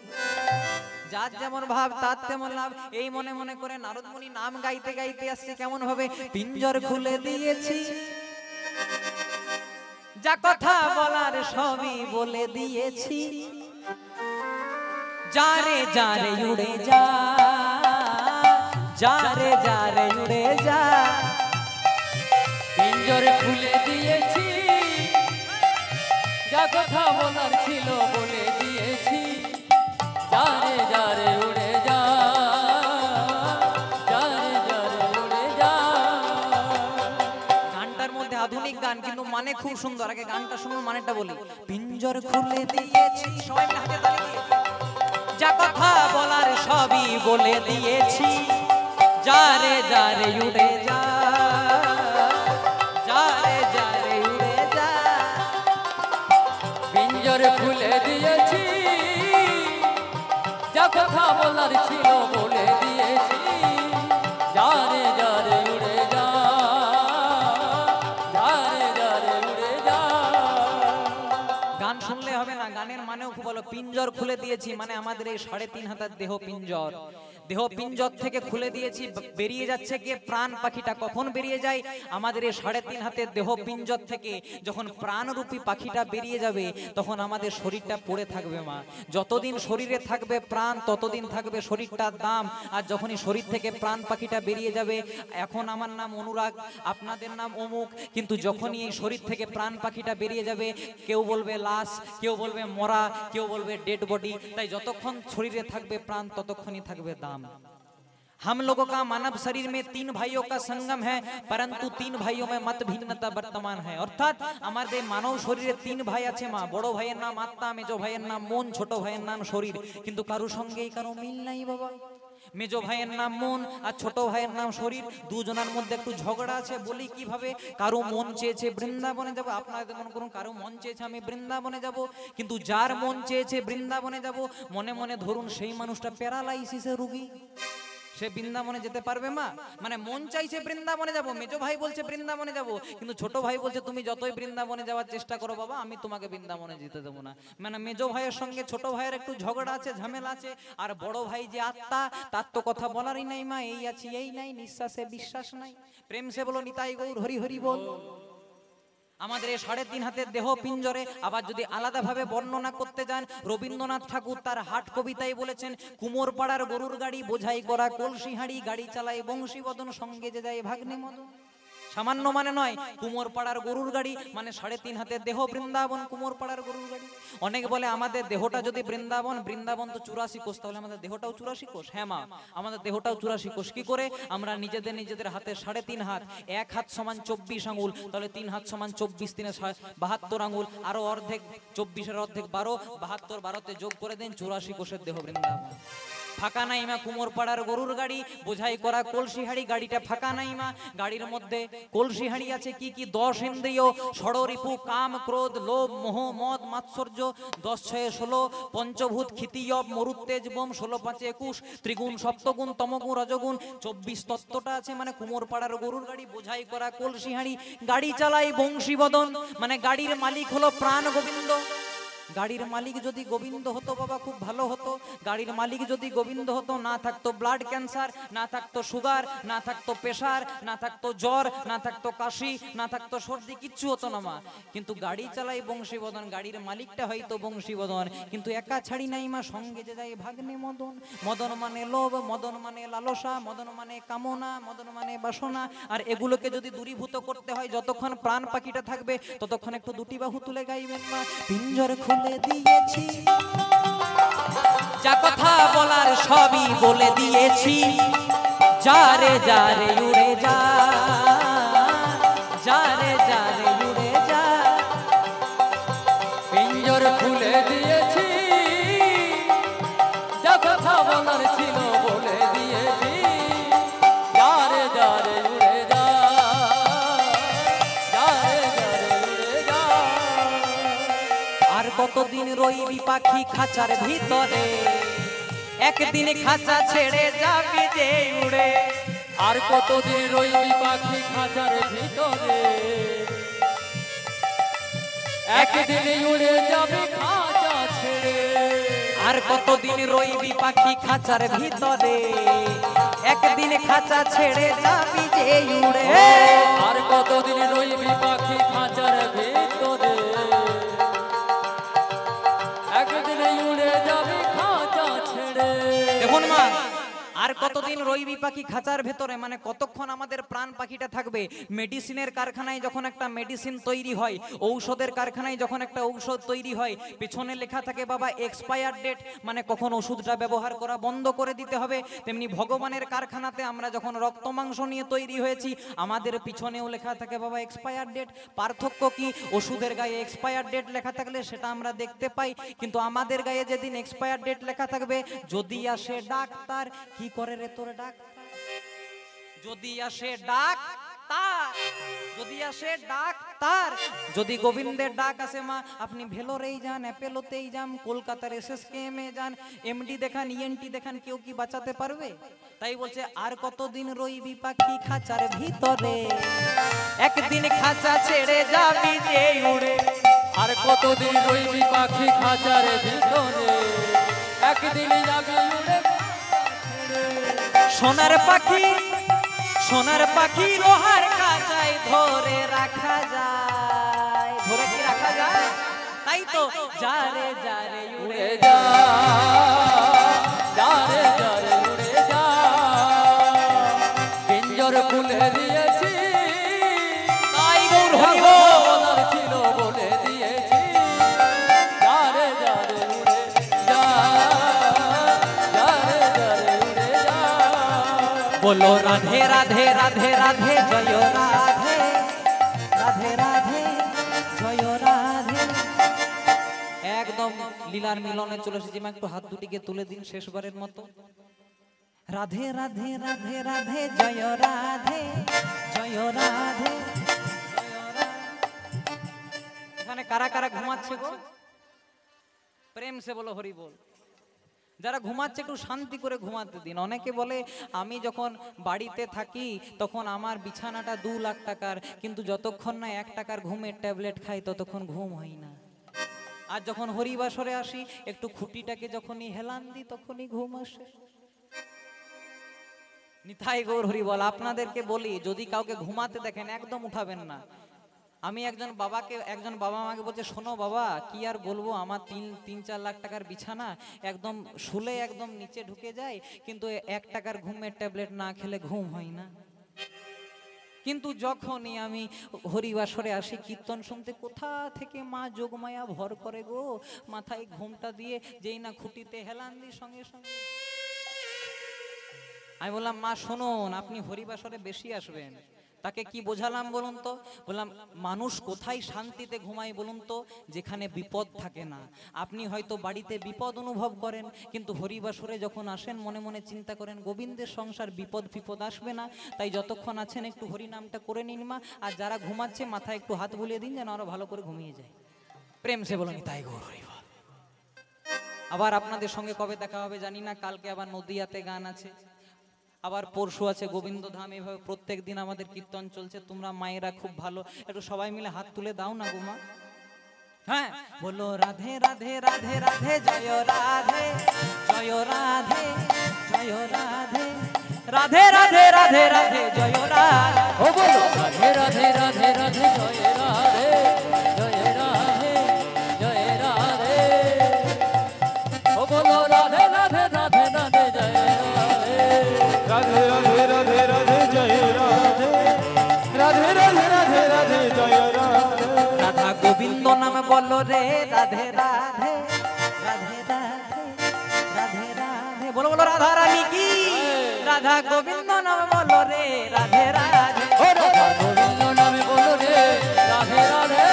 যার যেমন ভাব তার তেমন লাভ। এই মনে মনে করে নারদ মুনি নাম গাইতে গাইতে আসছে কেমন ভাবে, পিঞ্জর খুলে দিয়েছি, যা কথা বলার সবই বলে দিয়েছি, যারে যারে উড়ে যা, যারে যারে উড়ে যা। পিঞ্জর খুলে দিয়েছি, যা কথা বলার ছিল বলে দিয়েছি, যারে যারে উড়ে যা, যারে যারে উড়ে যা। গানটার মধ্যে আধুনিক গান, কিন্তু মানে খুব সুন্দর। আগে গানটা শুনুন, মানেটা বলি। পিঞ্জর খুলে দিয়েছি, সবাই মিলে হাতে তালি দিয়ে, যা কথা বলার সবই বলে দিয়েছি, যারে যারে উড়ে যা, যারে যারে উড়ে যা। পিঞ্জর খুলে দিয়েছি, যা কথা বলার ছিল বলে দিয়েছি, যারে যারে উড়ে যা, যারে যারে উড়ে যা। গান শুনলে হবে না, গানের মানেও খুব ভালো। পিঞ্জর খুলে দিয়েছি মানে আমাদের এই 3.5 হাতের দেহ পিঞ্জর। দেহ পিঞ্জর থেকে খুলে দিয়েছি, বেরিয়ে যাচ্ছে কে, প্রাণ পাখিটা। কখন বেরিয়ে যায়, আমাদের এই 3.5 হাতের দেহ পিঞ্জর থেকে যখন প্রাণরূপী পাখিটা বেরিয়ে যাবে, তখন আমাদের শরীরটা পড়ে থাকবে মা। যতদিন শরীরে থাকবে প্রাণ, ততদিন থাকবে শরীরটার দাম। আর যখনই শরীর থেকে প্রাণ পাখিটা বেরিয়ে যাবে, এখন আমার নাম অনুরাগ, আপনাদের নাম অমুক, কিন্তু যখনই এই শরীর থেকে প্রাণ পাখিটা বেরিয়ে যাবে, কেউ বলবে লাশ, কেউ বলবে মরা, কেউ বলবে ডেড বডি। তাই যতক্ষণ শরীরে থাকবে প্রাণ, ততক্ষণই থাকবে দাম। हम लोगों का मानव शरीर में 3 भाइयों का संगम है, परंतु 3 भाइयों में मत भिन्नता वर्तमान है। अर्थात हमारे मानव शरीरे 3 भाई আছে মা। বড় ভাইয়ের নাম আত্মা, মেজো ভাইয়ের নাম মন, ছোট ভাইয়ের নাম শরীর। কিন্তু কারো সঙ্গেই কারো মিল নাই বাবা। মেজো ভাইয়ের নাম মন আর ছোট ভাইয়ের নাম শরীর, দুজনের মধ্যে একটু ঝগড়া আছে। বলি কিভাবে, কারো মন চেয়েছে বৃন্দাবনে যাব, আপনাদের মনে করুন কারো মন চেয়েছে আমি বৃন্দাবনে যাব, কিন্তু যার মন চেয়েছে বৃন্দাবনে যাব, মনে মনে ধরুন সেই মানুষটা প্যারালাইসিসের রোগী, সে বৃন্দাবনে যেতে পারবে মা? মানে মন চাইছে বৃন্দাবনে যাব, মেজো ভাই বলছে বৃন্দাবনে যাব, কিন্তু ছোট ভাই বলছে তুমি যতই বৃন্দাবনে যাওয়ার চেষ্টা করো বাবা, আমি তোমাকে বৃন্দাবনে যেতে দেবো না। মানে মেজো ভাইয়ের সঙ্গে ছোট ভাইয়ের একটু ঝগড়া আছে, ঝামেলা আছে। আর বড় ভাই যে আত্মা, তার তো কথা বলারই নাই মা। এই আছি এই নাই, নিঃশ্বাসে বিশ্বাস নাই। প্রেম সে বলো নিতাই গৌর হরি হরি বল। আমাদের এই 3.5 হাতের দেহ পিঞ্জরে আবার যদি আলাদাভাবে বর্ণনা করতে যান, রবীন্দ্রনাথ ঠাকুর তার হাট কবিতায় বলেছেন, কুমোরপাড়ার গরুর গাড়ি বোঝাই করা কলসি হাঁড়ি, গাড়ি চালায় বংশীবদন, সঙ্গে যে যায় ভাগ্নে মদন। সামান্য মানে নয়, কুমোরপাড়ার গরুর গাড়ি মানে 3.5 হাতের দেহ বৃন্দাবন, কুমোরপাড়ার গরুর গাড়ি। অনেক বলে আমাদের দেহটা যদি বৃন্দাবন, বৃন্দাবন তো 84 কোষ, তাহলে আমাদের দেহটাও 84 কোষ। হ্যাঁ মা, আমাদের দেহটাও 84 কোষ। কি করে? আমরা নিজেদের হাতে 3.5 হাত, এক হাত সমান 24 আঙুল, তাহলে 3 হাত সমান 24, 3 72 আঙুল, আরো অর্ধেক, 24-এর অর্ধেক 12, 72, 12তে যোগ করে দেন, 84 কোষের দেহ বৃন্দাবন। ফাঁকা নাই মা কুমোরপাড়ার গরুর গাড়ি, বোঝাই করা কলসি হাঁড়ি, গাড়িটা ফাঁকা নাই মা। গাড়ির মধ্যে কলসি হাঁড়ি আছে কি কি? 10 ইন্দ্রিয়, ষড়রিপু, কাম, ক্রোধ, লোভ, মোহ, মদ, মাৎসর্য, 10 6 16, পঞ্চভূত, ক্ষিতিয়ব, মরুত্তেজ, বোম, 16 5 21, ত্রিগুণ, সপ্তগুণ, তমগুণ, রজগুণ, 24 তত্ত্বটা আছে। মানে কুমোরপাড়ার গরুর গাড়ি, বোঝাই করা কলসি হাঁড়ি, গাড়ি চালাই বংশীবদন। মানে গাড়ির মালিক হলো প্রাণ গোবিন্দ। গাড়ির মালিক যদি গোবিন্দ হতো বাবা খুব ভালো হতো। গাড়ির মালিক যদি গোবিন্দ হতো, না থাকতো ব্লাড ক্যান্সার, না থাকতো সুগার, না থাকতো প্রেশার, না থাকতো জ্বর, না থাকতো কাশি, না থাকতো সর্দি, কিচ্ছু হতো না মা। কিন্তু গাড়ি চালাই বংশীবদন, গাড়ির মালিকটা হয়তো বংশীবদন, কিন্তু একা ছাড়ি নাই মা, সঙ্গে যে যায় ভাগ্নে মদন। মদন মানে লোভ, মদন মানে লালসা, মদন মানে কামনা, মদন মানে বাসনা। আর এগুলোকে যদি দূরীভূত করতে হয়, যতক্ষণ প্রাণ পাখিটা থাকবে ততক্ষণ একটু দুটি বাহু তুলে গাইবেন মা। পিঞ্জর খুলে দিয়েছি, যা কথা বলার সবই বলে দিয়েছি, যারে যারে উড়ে যা, যারে যারে উড়ে যা। পিঞ্জর খুলে দিয়েছি, যা কথা বলার ছিল বলে দিয়েছি, যারে যারে উড়ে যা, যারে যারে উড়ে যা। আর কতদিন রইবি পাখি খাঁচার ভিতরে, একদিন খাঁচা ছেড়ে যাবি যে উড়ে। আর কতদিন রইবি পাখি খাঁচার ভিতরে, একদিন উড়ে যাবে খাঁচা ছেড়ে। আর কতদিন রইবি পাখি খাঁচার ভিতরে, একদিন খাঁচা ছেড়ে যাবি যে উড়ে। আর কতদিন রইবি পাখি খাঁচার ভিতরে, একদিন উড়ে যাবে খাঁচা ছেড়ে। দেখুন মা, আর কতদিন রইবি পাখি খাঁচার ভেতরে, মানে কতক্ষণ আমাদের প্রাণ পাখিটা থাকবে। মেডিসিনের কারখানায় যখন একটা মেডিসিন তৈরি হয়, ঔষধের কারখানায় যখন একটা ঔষধ তৈরি হয়, পিছনে লেখা থাকে বাবা এক্সপায়ার ডেট, মানে কখন ওষুধটা ব্যবহার করা বন্ধ করে দিতে হবে। তেমনি ভগবানের কারখানাতে আমরা যখন রক্ত মাংস নিয়ে তৈরি হয়েছি, আমাদের পিছনেও লেখা থাকে বাবা এক্সপায়ার ডেট। পার্থক্য কি? ওষুধের গায়ে এক্সপায়ার ডেট লেখা থাকলে সেটা আমরা দেখতে পাই, কিন্তু আমাদের গায়ে যেদিন এক্সপায়ার ডেট লেখা থাকবে, যদি আসে ডাক্তার, কি করে রে তোর ডাক্তার? যদি আসে ডাক্তার, যদি আসে ডাক্তার, যদি গোবিন্দের ডাক আসে মা, আপনি ভেলোরেই যান, অ্যাপেলোতেই যান, কলকাতার এসএসকেএমে যান, এমডি দেখান, ইএনটি দেখান, কেউ কি বাঁচাতে পারবে? তাই বলছে আর কতদিন রইবি পাখি খাঁচার ভিতরে, একদিন খাঁচা ছেড়ে যাবি যে উড়ে। আর কতদিন রইবি পাখি খাঁচার ভিতরে, একদিন যাবি উড়ে সোনার পাখি, সোনার পাখি লোহার কাঁচায় ধরে রাখা যায়, ধরে কি রাখা যায়? তাই তো যারে যারে উড়ে উড়ে যা, যারে যারে উড়ে যা। পিঞ্জর খুলে দিয়েছি, তাই গৌর হরি যা বল। বলার ছিল বলে দিয়েছি, যারে যারে উড়ে যা, যারে যারে উড়ে যা। বলো রাধে রাধে রাধে রাধে জয় রাধে, রাধে রাধে জয় রাধে। একদম লীলার মিলনে চলে এসেছি মা, একটু হাত দুটিকে তুলে দিন শেষবারের মতো। রাধে রাধে রাধে রাধে জয় রাধে, জয় রাধে জয় রাধে। এখানে কারা কারা ঘুমাচ্ছে গো? প্রেম সে বলো হরি বল। যারা ঘুমাচ্ছে একটু শান্তি করে ঘুমাতে দিন। অনেকে বলে আমি যখন বাড়িতে থাকি তখন আমার বিছানাটা 2 লাখ টাকার, কিন্তু যতক্ষণ না 1 টাকার ঘুমের ট্যাবলেট খাই ততক্ষণ ঘুম হয় না। আর যখন হরিবাসরে আসি একটু খুঁটিটাকে যখনই হেলান দিই তখনই ঘুম আসে। নিতাই গৌর হরি বল। আপনাদেরকে বলি, যদি কাউকে ঘুমাতে দেখেন একদম উঠাবেন না। আমি একজন বাবা আমাকে বলছে, শোনো বাবা, কি আর বলবো, আমার 3-4 লাখ টাকার বিছানা, একদম শুলে একদম নিচে ঢুকে যায়, কিন্তু 1 টাকার ঘুমের ট্যাবলেট না খেলে ঘুম হয় না। কিন্তু যখনই আমি হরিবাসরে আসি কীর্তন শুনতে, কোথা থেকে মা যোগমায়া ভর করে গো, মাথায় ঘুমটা দিয়ে যেই না খুঁটিতে হেলান দিই সঙ্গে সঙ্গে। আমি বললাম, মা শুনুন, আপনি হরিবাসরে বেশি আসবেন, তাকে কি বোঝালাম বলুন তো? বললাম মানুষ কোথায় শান্তিতে ঘুমায় বলুন তো? যেখানে বিপদ থাকে না। আপনি হয়তো বাড়িতে বিপদ অনুভব করেন, কিন্তু হরিবাসরে যখন আসেন মনে মনে চিন্তা করেন গোবিন্দের সংসার বিপদ ফিপদ আসবে না, তাই যতক্ষণ আছেন একটু হরিনামটা করে নিন মা। আর যারা ঘুমাচ্ছে মাথায় একটু হাত বুলিয়ে দিন যেন আরো ভালো করে ঘুমিয়ে যায়। প্রেম সে বলুন তাই গৌর হরি বল। আবার আপনাদের সঙ্গে কবে দেখা হবে জানি না, কালকে আবার নদিয়াতে গান আছে, আবার পরশু আছে গোবিন্দ ধাম। এভাবে প্রত্যেক দিন আমাদের কীর্তন চলছে। তোমরা মায়েরা খুব ভালো, একটু সবাই মিলে হাত তুলে দাও না গোমা। হ্যাঁ, বলো রাধে রাধে রাধে রাধে জয় রাধে জয় রাধে জয় রাধে রাধে রাধে রাধে রাধে জয় রাধে। ও বলো রাধে রাধে রাধে রাধে জয় রাধে জয় রাধে জয় রাধে। ও বলো রাধে রাধে রাধে রাধে জয় রাধে। রাধে রাধে রাধে রাধে জয় রাধে রাধে রাধে রাধে রাধে জয় রাধে। রাধা গোবিন্দ নাম বলো রে রাধে রাধে রাধে রাধে রাধে রাধে। বলো বলো রাধা রানী কি, রাধা গোবিন্দ নাম বলো রে রাধে রাধে। ও রাধা গোবিন্দ নামে বলো রে রাধে রাধে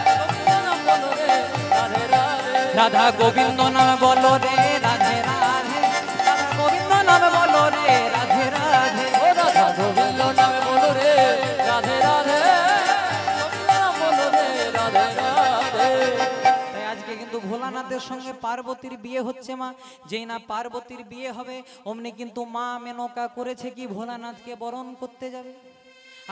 গোবিন্দ নাম বলো রে রাধে রাধে। রাধা গোবিন্দ নাম বলো রে রাধে রাধে রাধা গোবিন্দ নাম বলো রে রাধে রাধে। ও রাধা গোবিন্দ নামে বলো রে রাধে রাধে গোবিন্দ নাম বলো রে রাধে রাধে। তাই আজকে কিন্তু ভোলানাথের সঙ্গে পার্বতীর বিয়ে হচ্ছে মা। যেই না পার্বতীর বিয়ে হবে অমনি কিন্তু মা মেনকা করেছে কি ভোলানাথকে বরণ করতে যাবে।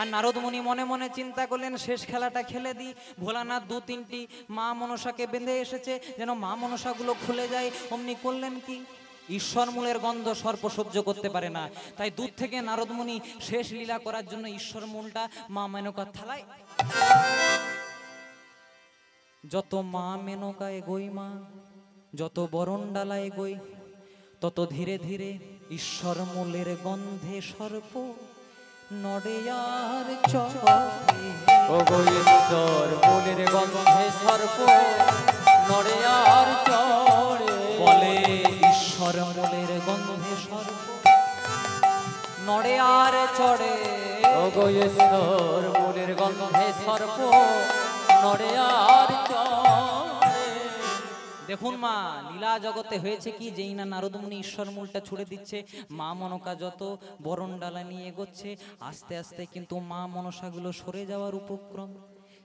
আর নারদ মুনি মনে মনে চিন্তা করলেন শেষ খেলাটা খেলে দিই। ভোলানাথ দু তিনটি মা মনসাকে বেঁধে এসেছে, যেন মা মনসাগুলো খুলে যায়। অমনি করলেন কি, ঈশ্বর মূলের গন্ধ সর্প সহ্য করতে পারে না, তাই দূর থেকে নারদ মুনি শেষ লীলা করার জন্য ঈশ্বর মূলটা মা মেনকার থালায়। যত মা মেনকা এগোই মা, যত বরণ ডালা এগোই, তত ধীরে ধীরে ঈশ্বর মূলের গন্ধে সর্প নড়ে আর চলে। ও গো ঈশ্বর মূলের গন্ধে সর্প নড়ে আর চড়ে। বলে ঈশ্বর মূলের গন্ধে সর্প নড়ে আর চড়ে। ও গো ঈশ্বর মূলের গন্ধে সর্প নড়ে আর চড়ে। দেখুন মা লীলা জগতে হয়েছে কি, যেই না নারদ মুনি ঈশ্বর মূলটা ছুড়ে দিচ্ছে, মা মনকা যত বরণ ডালা নিয়ে এগোচ্ছে, আস্তে আস্তে কিন্তু মা মনসাগুলো সরে যাওয়ার উপক্রম।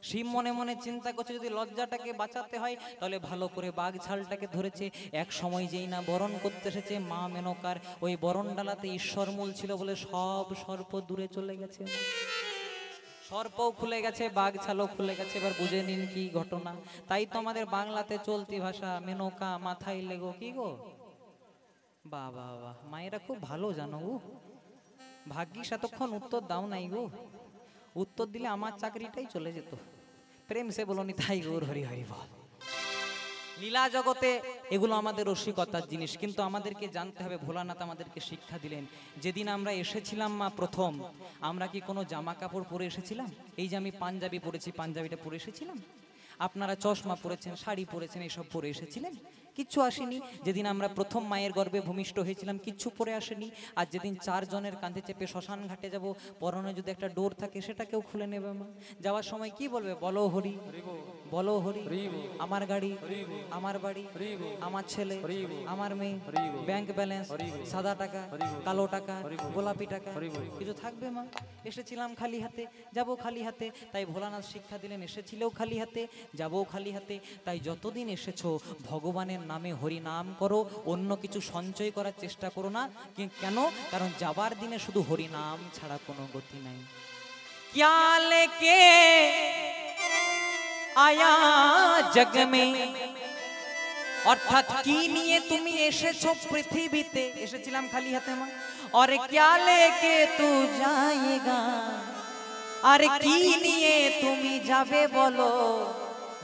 শিব মনে মনে চিন্তা করছে যদি লজ্জাটাকে বাঁচাতে হয় তাহলে ভালো করে বাঘ ছালটাকে ধরেছে। এক সময় যেই না বরণ করতে এসেছে মা মেনকার ওই বরণ ডালাতে ঈশ্বর মূল ছিল বলে সব সর্প দূরে চলে গেছে। সর্পও খুলে গেছে, বাঘ ছালও খুলে গেছে। এবার বুঝে নিন কি ঘটনা। তাই তো আমাদের বাংলাতে চলতি ভাষা মেনকা মাথায় লেগো কি গো। বাহ বাহ বাহ, মায়েরা খুব ভালো জানো গো। ভাগ্যিস এতক্ষণ উত্তর দাও নাই গো, উত্তর দিলে আমার চাকরিটাই চলে যেত। প্রেম সে বলনি তাই গৌর হরি হরি বল। লীলা জগতে এগুলো আমাদের রসিকতার জিনিস, কিন্তু আমাদেরকে জানতে হবে ভোলানাথ আমাদেরকে শিক্ষা দিলেন। যেদিন আমরা এসেছিলাম মা প্রথম, আমরা কি কোনো জামা কাপড় পরে এসেছিলাম? এই যে আমি পাঞ্জাবি পরেছি, পাঞ্জাবিটা পরে এসেছিলাম? আপনারা চশমা পরেছেন, শাড়ি পরেছেন, এইসব পরে এসেছিলেন? কিচ্ছু আসেনি। যেদিন আমরা প্রথম মায়ের গর্ভে ভূমিষ্ঠ হয়েছিলাম কিচ্ছু পরে আসেনি। আর যেদিন 4 জনের কাঁধে চেপে শ্মশান ঘাটে যাব, পরনে যদি একটা ডোর থাকে সেটাকেও খুলে নেবে মা। যাওয়ার সময় কি বলবে? বলো হরি বলো হরি, আমার গাড়ি আমার বাড়ি আমার ছেলে আমার মেয়ে, ব্যাংক ব্যালেন্স, সাদা টাকা কালো টাকা গোলাপি টাকা কিছু থাকবে মা? এসেছিলাম খালি হাতে, যাবো খালি হাতে। তাই ভোলানাথ শিক্ষা দিলেন এসেছিলেও খালি হাতে, যাবো খালি হাতে। তাই যতদিন এসেছো ভগবানের নামে হরি নাম করো, অন্য কিছু সঞ্চয় করার চেষ্টা করো না। কেন? কারণ যাবার দিনে শুধু হরি নাম ছাড়া কোনো গতি নাই। क्या लेके आया जग में, অর্থাৎ কি নিয়ে তুমি এসেছো পৃথিবীতে? এসেছিলাম খালি হাতে মা। और क्या लेके तू जाएगा, আর কি নিয়ে তুমি যাবে বলো?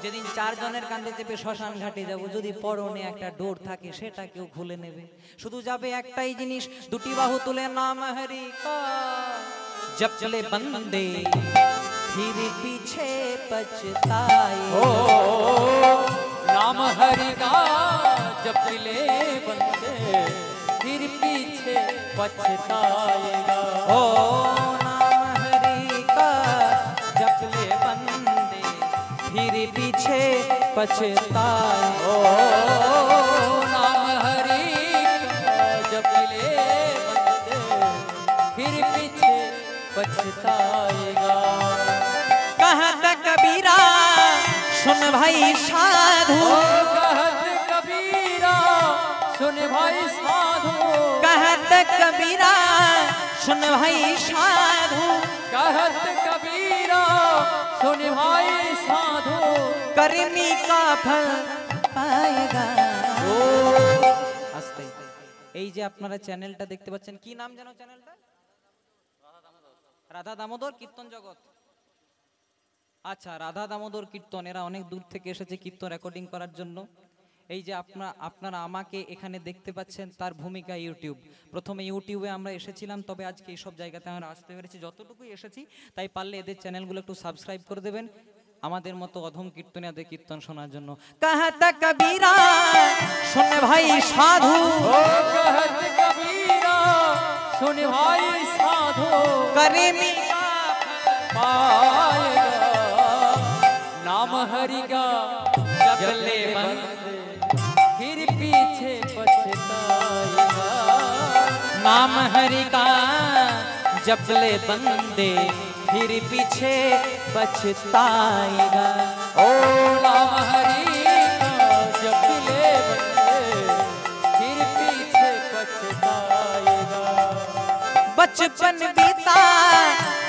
যেদিন 4 জনের কাঁধে চেপে শ্মশান ঘাটে যাব, যদি পরনে একটা ডোর থাকে সেটাকেও খুলে নেবে। শুধু যাবে একটাই জিনিস, দুটি বাহু তুলে নাম হরি কা जब चले बंदे फिर पीछे पछताए। ओ नाम हरि का जब चले बंदे फिर पीछे पछताएगा। ओ नाम हरि पीछे पछताए। ओ नाम हरि जप ले बंदे फिर पीछे पछताएगा। कहत कबीरा सुन भाई साधु, कहत कबीरा सुन भाई साधु, कहत कबीरा सुन भाई साधु, कहत कबीरा सुन भाई साधु, करनी का फल पाएगा। আস্তে এই যে আপনারা চ্যানেলটা দেখতে পাচ্ছেন, কি নাম জানো চ্যানেলটা? রাধা দামোদর কীর্তন জগৎ। আচ্ছা, রাধা দামোদর কীর্তন, এরা অনেক দূর থেকে এসেছে কীর্তন রেকর্ডিং করার জন্য। এই যে আপনারা আমাকে এখানে দেখতে পাচ্ছেন, তার ভূমিকা ইউটিউব। প্রথমে ইউটিউবে আমরা এসেছিলাম, তবে আজকে এইসব জায়গাতে আমরা আসতে পেরেছি যতটুকুই এসেছি। তাই পারলে এদের চ্যানেলগুলো একটু সাবস্ক্রাইব করে দেবেন আমাদের মতো অধম কীর্তনীয়দের কীর্তন শোনার জন্য। कहत कबीरा सुन भाई साधु, कहत कबीरा सुन भाई साधु, करनी पाएगा नाम हरि का जप ले बंदे फिर पीछे पछताएगा। नाम हरि का जप ले बंदे फिर पीछे पछताएगा। ओ नाम हरि का जप ले बंदे फिर पीछे पछताएगा। बचपन बीता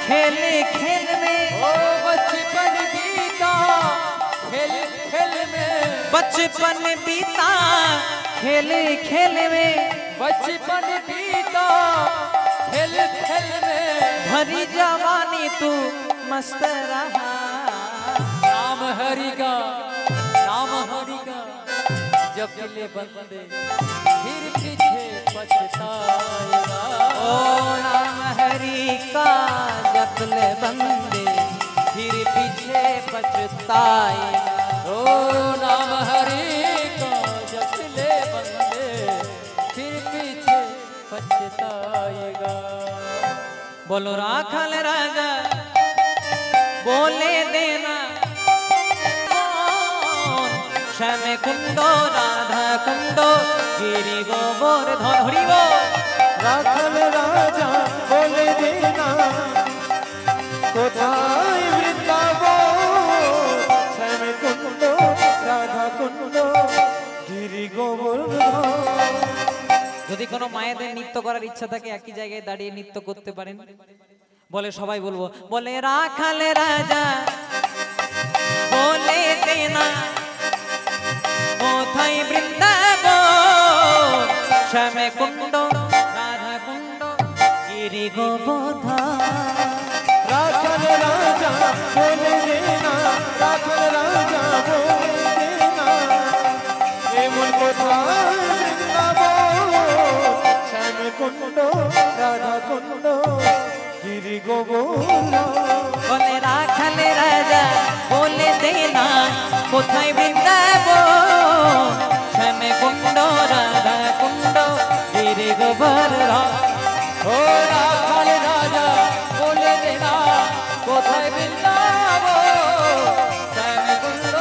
खेले खेल में, ओ बचपन बीता खेल खेल में, बचपन बीता खेले खेल में, बचपन बीता खेल खेल में, भरी जवानी तू मस्त रहा। नाम हरि का जप ले बंदे फिर पीछे पछताएगा। ओ नाम हरि का जप ले बंदे फिर पीछे पछताएगा। ओ नाम हरि का जप ले बंदे फिर पीछे पछताएगा। बोलो राखल राजा बोले देना श्याम कुंडो राधा कुंडो गिरी गोवर्धन। हरि बोल। রাখাল রাজা বলে দেনা কোথায় বৃন্দাবন, শ্যাম কুণ্ড রাধা কুণ্ড গিরি গোবর্ধন। যদি কোনো মায়েদের নৃত্য করার ইচ্ছা থাকে একই জায়গায় দাঁড়িয়ে নৃত্য করতে পারেন। বলে সবাই বলবো, বলে রাখাল রাজা বলে দেনা কোথায় বৃন্দাবন, শ্যাম কুণ্ড রাধা কুণ্ড গিরি গোবর্ধন। রাখাল রাজা বলে দেনা, রাখাল রাজা বলে দেনা এমন কোথায় বৃন্দাবন, শ্যাম কুণ্ড রাধা কুণ্ড গিরি গোবর্ধন। বলে রাখাল রাজা বলে দেনা কোথায় বৃন্দাবন, শ্যাম কুণ্ড রাধা কুণ্ড গিরি গোবর্ধন। ओ राखाल राजा बोले देना कोথায় বৃন্দাবন, শ্যাম কুণ্ড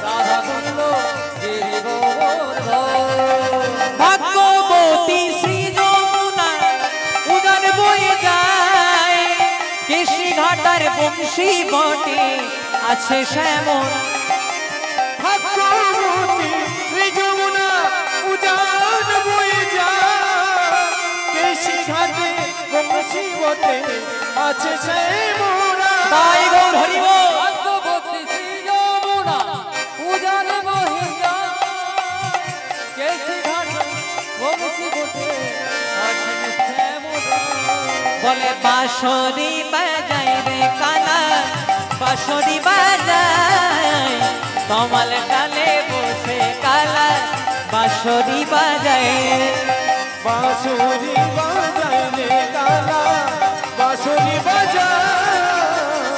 রাধা কুণ্ড গিরি গোবর্ধন। ভাগ্যবতী শ্রী যমুনা উদার বয়ে যায়, কেশি ঘাটার বংশী বটে আছে শ্যামল। ভাগ্যবতী শ্রী যমুনা উজান বয়ে যায়, কেশি ঘাটে বংশী বটে আছে শ্যামরা। তাই গৌর হরি বল। ভাগ্যবতী শ্রী যমুনা উজান বহে যায়, কেশি ঘাট বংশী বটে আছে শ্যামরা। বলে বাঁশরি বাজাই রে কালা, বাঁশরি বাজাই কমল ডালে বসে কালা, বাঁশরি বাজাই। বাঁশুরি বাজায় রে কালা, বাঁশুরি বাজায়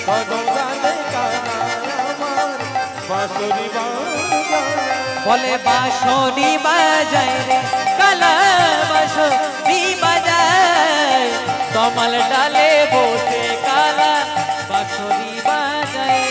কদম গানে কালা আমার, বাঁশুরি বাজায়। বলে বাঁশরি বাজাই রে কালা, বাঁশরি বাজাই কমল ডালে বসে কালা, বাঁশরি বাজাই।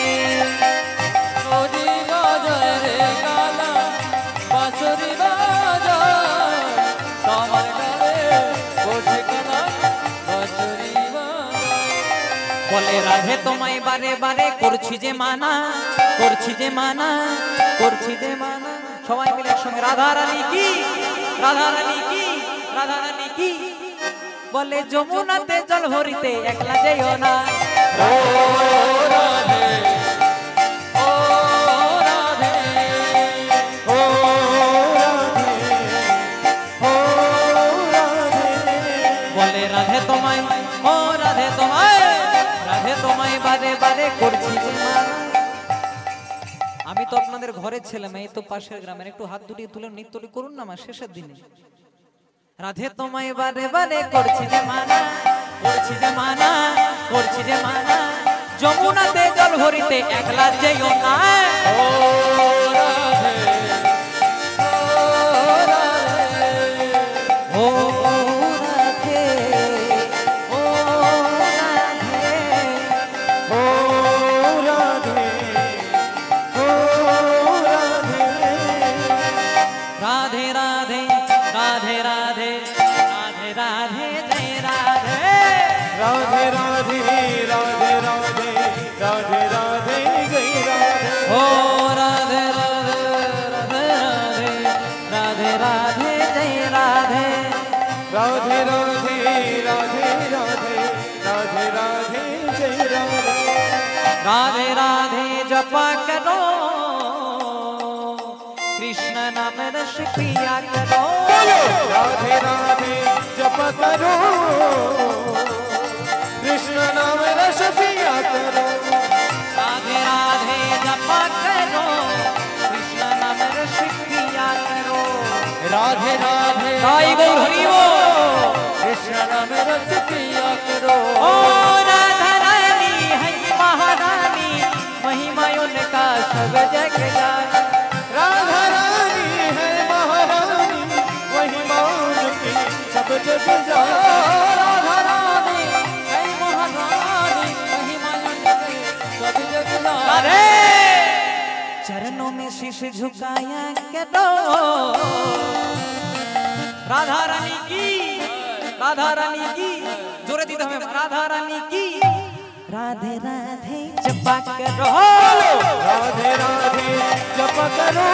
বলে রাধে তোমায় বারে বারে করছি যে মানা, করছি যে মানা, করছি যে মানা। সবাই মিলে একসঙ্গে রাধা রানী কি, রাধা রানী কি, রাধা রানী কি। বলে যমুনাতে জল ভরিতে একলা যেও না। ও রাধে, ও রাধে, ও রাধে, ও রাধে। বলে রাধে তোমায়, ও রাধে তোমায়, রাধে তোমায় বারে বারে করছি যে মানা। আমি তো আপনাদের ঘরের ছেলে, মেয়ে তো পাশের গ্রামের, একটু হাত দুটিয়ে তুলে নৃত্যটি করুন না আমার শেষের দিনে। রাধে তোমায় বারে বারে করছি যে মানা, করছি যে মানা, করছি যে মানা। যমুনাতে জল ভরিতে একলা যেও না। ও রাধে, ও রাধে, ও রাধে, ও রাধে, ও রাধে, ও রাধে। রাধে রাধে, রাধে রাধে, রাধে রাধে, জয় রাধে। রাধে রাধে, রাধে রাধে, রাধে রাধে, জয় রাধে। ও রাধে রাধে, রাধে রাধে, রাধে রাধে, জয় রাধে। রাধে রাধে, রাধে রাধে, রাধে রাধে, জয় রাধে। राधे राधे जपा करो, कृष्ण नाम रस पिया करो। राधे राधे जप करो, कृष्ण नाम रस पिया करो। राधे राधे जपा करो, कृष्ण नाम रस पिया करो। राधे राधे, साई गौर हरि बोल। कृष्ण नाम रस पिया करो। ओ राधा रानी है महारानी, महिमा उनका सब जग जाने। राधा रानी है महारानी, वही मान की सब जग जाने। राधा रानी है महारानी, महिमा उनकी सब जग जाने। राधे चरणों में शीश झुकाया करो। राधा रानी की, राधा रानी की, जोरे दी हमें राधा रानी की। राधे राधे जपा करो, राधे राधे जप करो,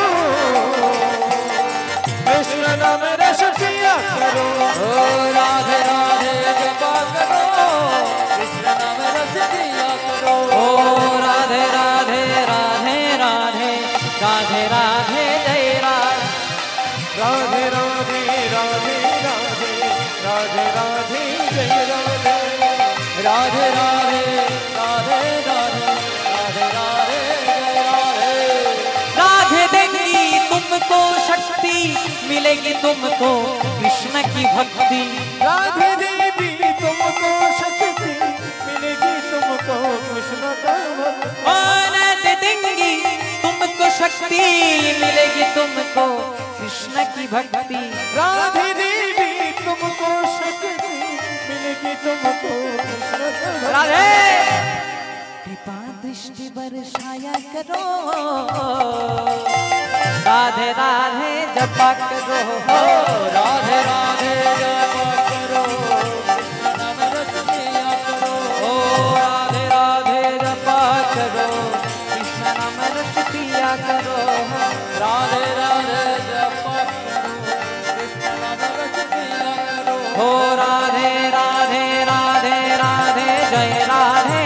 कृष्ण नाम रस पिया करो। ओ राधे राधे जपा करो, कृष्ण नाम रस पिया करो। ओ राधे राधे, राधे राधे, राधे राधे, जय राधे। राधे राधे, राधे राधे, राधे राधे, जय राधे। राधे राधे, राधे राधे, राधे राधे, जय राधे। राधे देंगी तुमको शक्ति, मिलेगी तुमको कृष्ण की भक्ति। राधे देवी तुमको शक्ति, मिलेगी तुमको कृष्ण का भक्ति। और राधे देंगी तुमको शक्ति, मिलेगी तुमको कृष्ण की भक्ति। राधे देवी तुमको शक्ति, मिलेगी तुमको कृष्ण का भक्ति। राधे कृपा दृष्टि बरसाया करो। राधे राधे जपा करो, राधे राधे जपा करो, कृष्ण नाम रस पिया करो। ओ राधे राधे जपा करो, कृष्ण नाम रस पिया करो। राधे राधे जपा करो, कृष्ण नाम रस पिया करो। ओ राधे राधे, राधे राधे, जय राधे।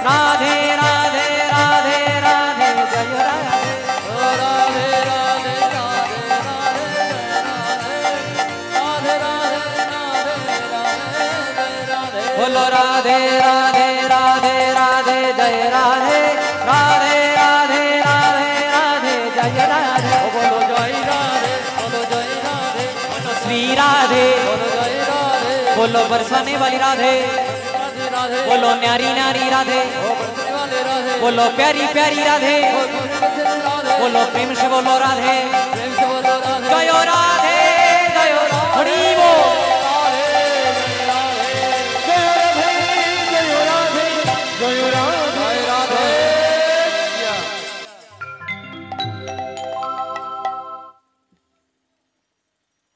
राधे राधे, राधे राधे, जय राधे। ओ राधे राधे, राधे राधे, राधे राधे, राधे राधे, जय राधे। बोलो राधे राधे, राधे राधे, जय राधे। राधे राधे, राधे राधे, जय राधे। बोलो जय राधे, बोलो जय राधे, बोलो श्री राधे, बोलो जय राधे। बोलो बरसाने वाली राधे, राधे राधे, बोलो न्यारी न्यारी राधे, ओ बरसने वाले राधे, बोलो प्यारी प्यारी राधे, ओ बरसने राधे, बोलो प्रेम से बोलो राधे। प्रेम से बोलो राधे। जय राधे।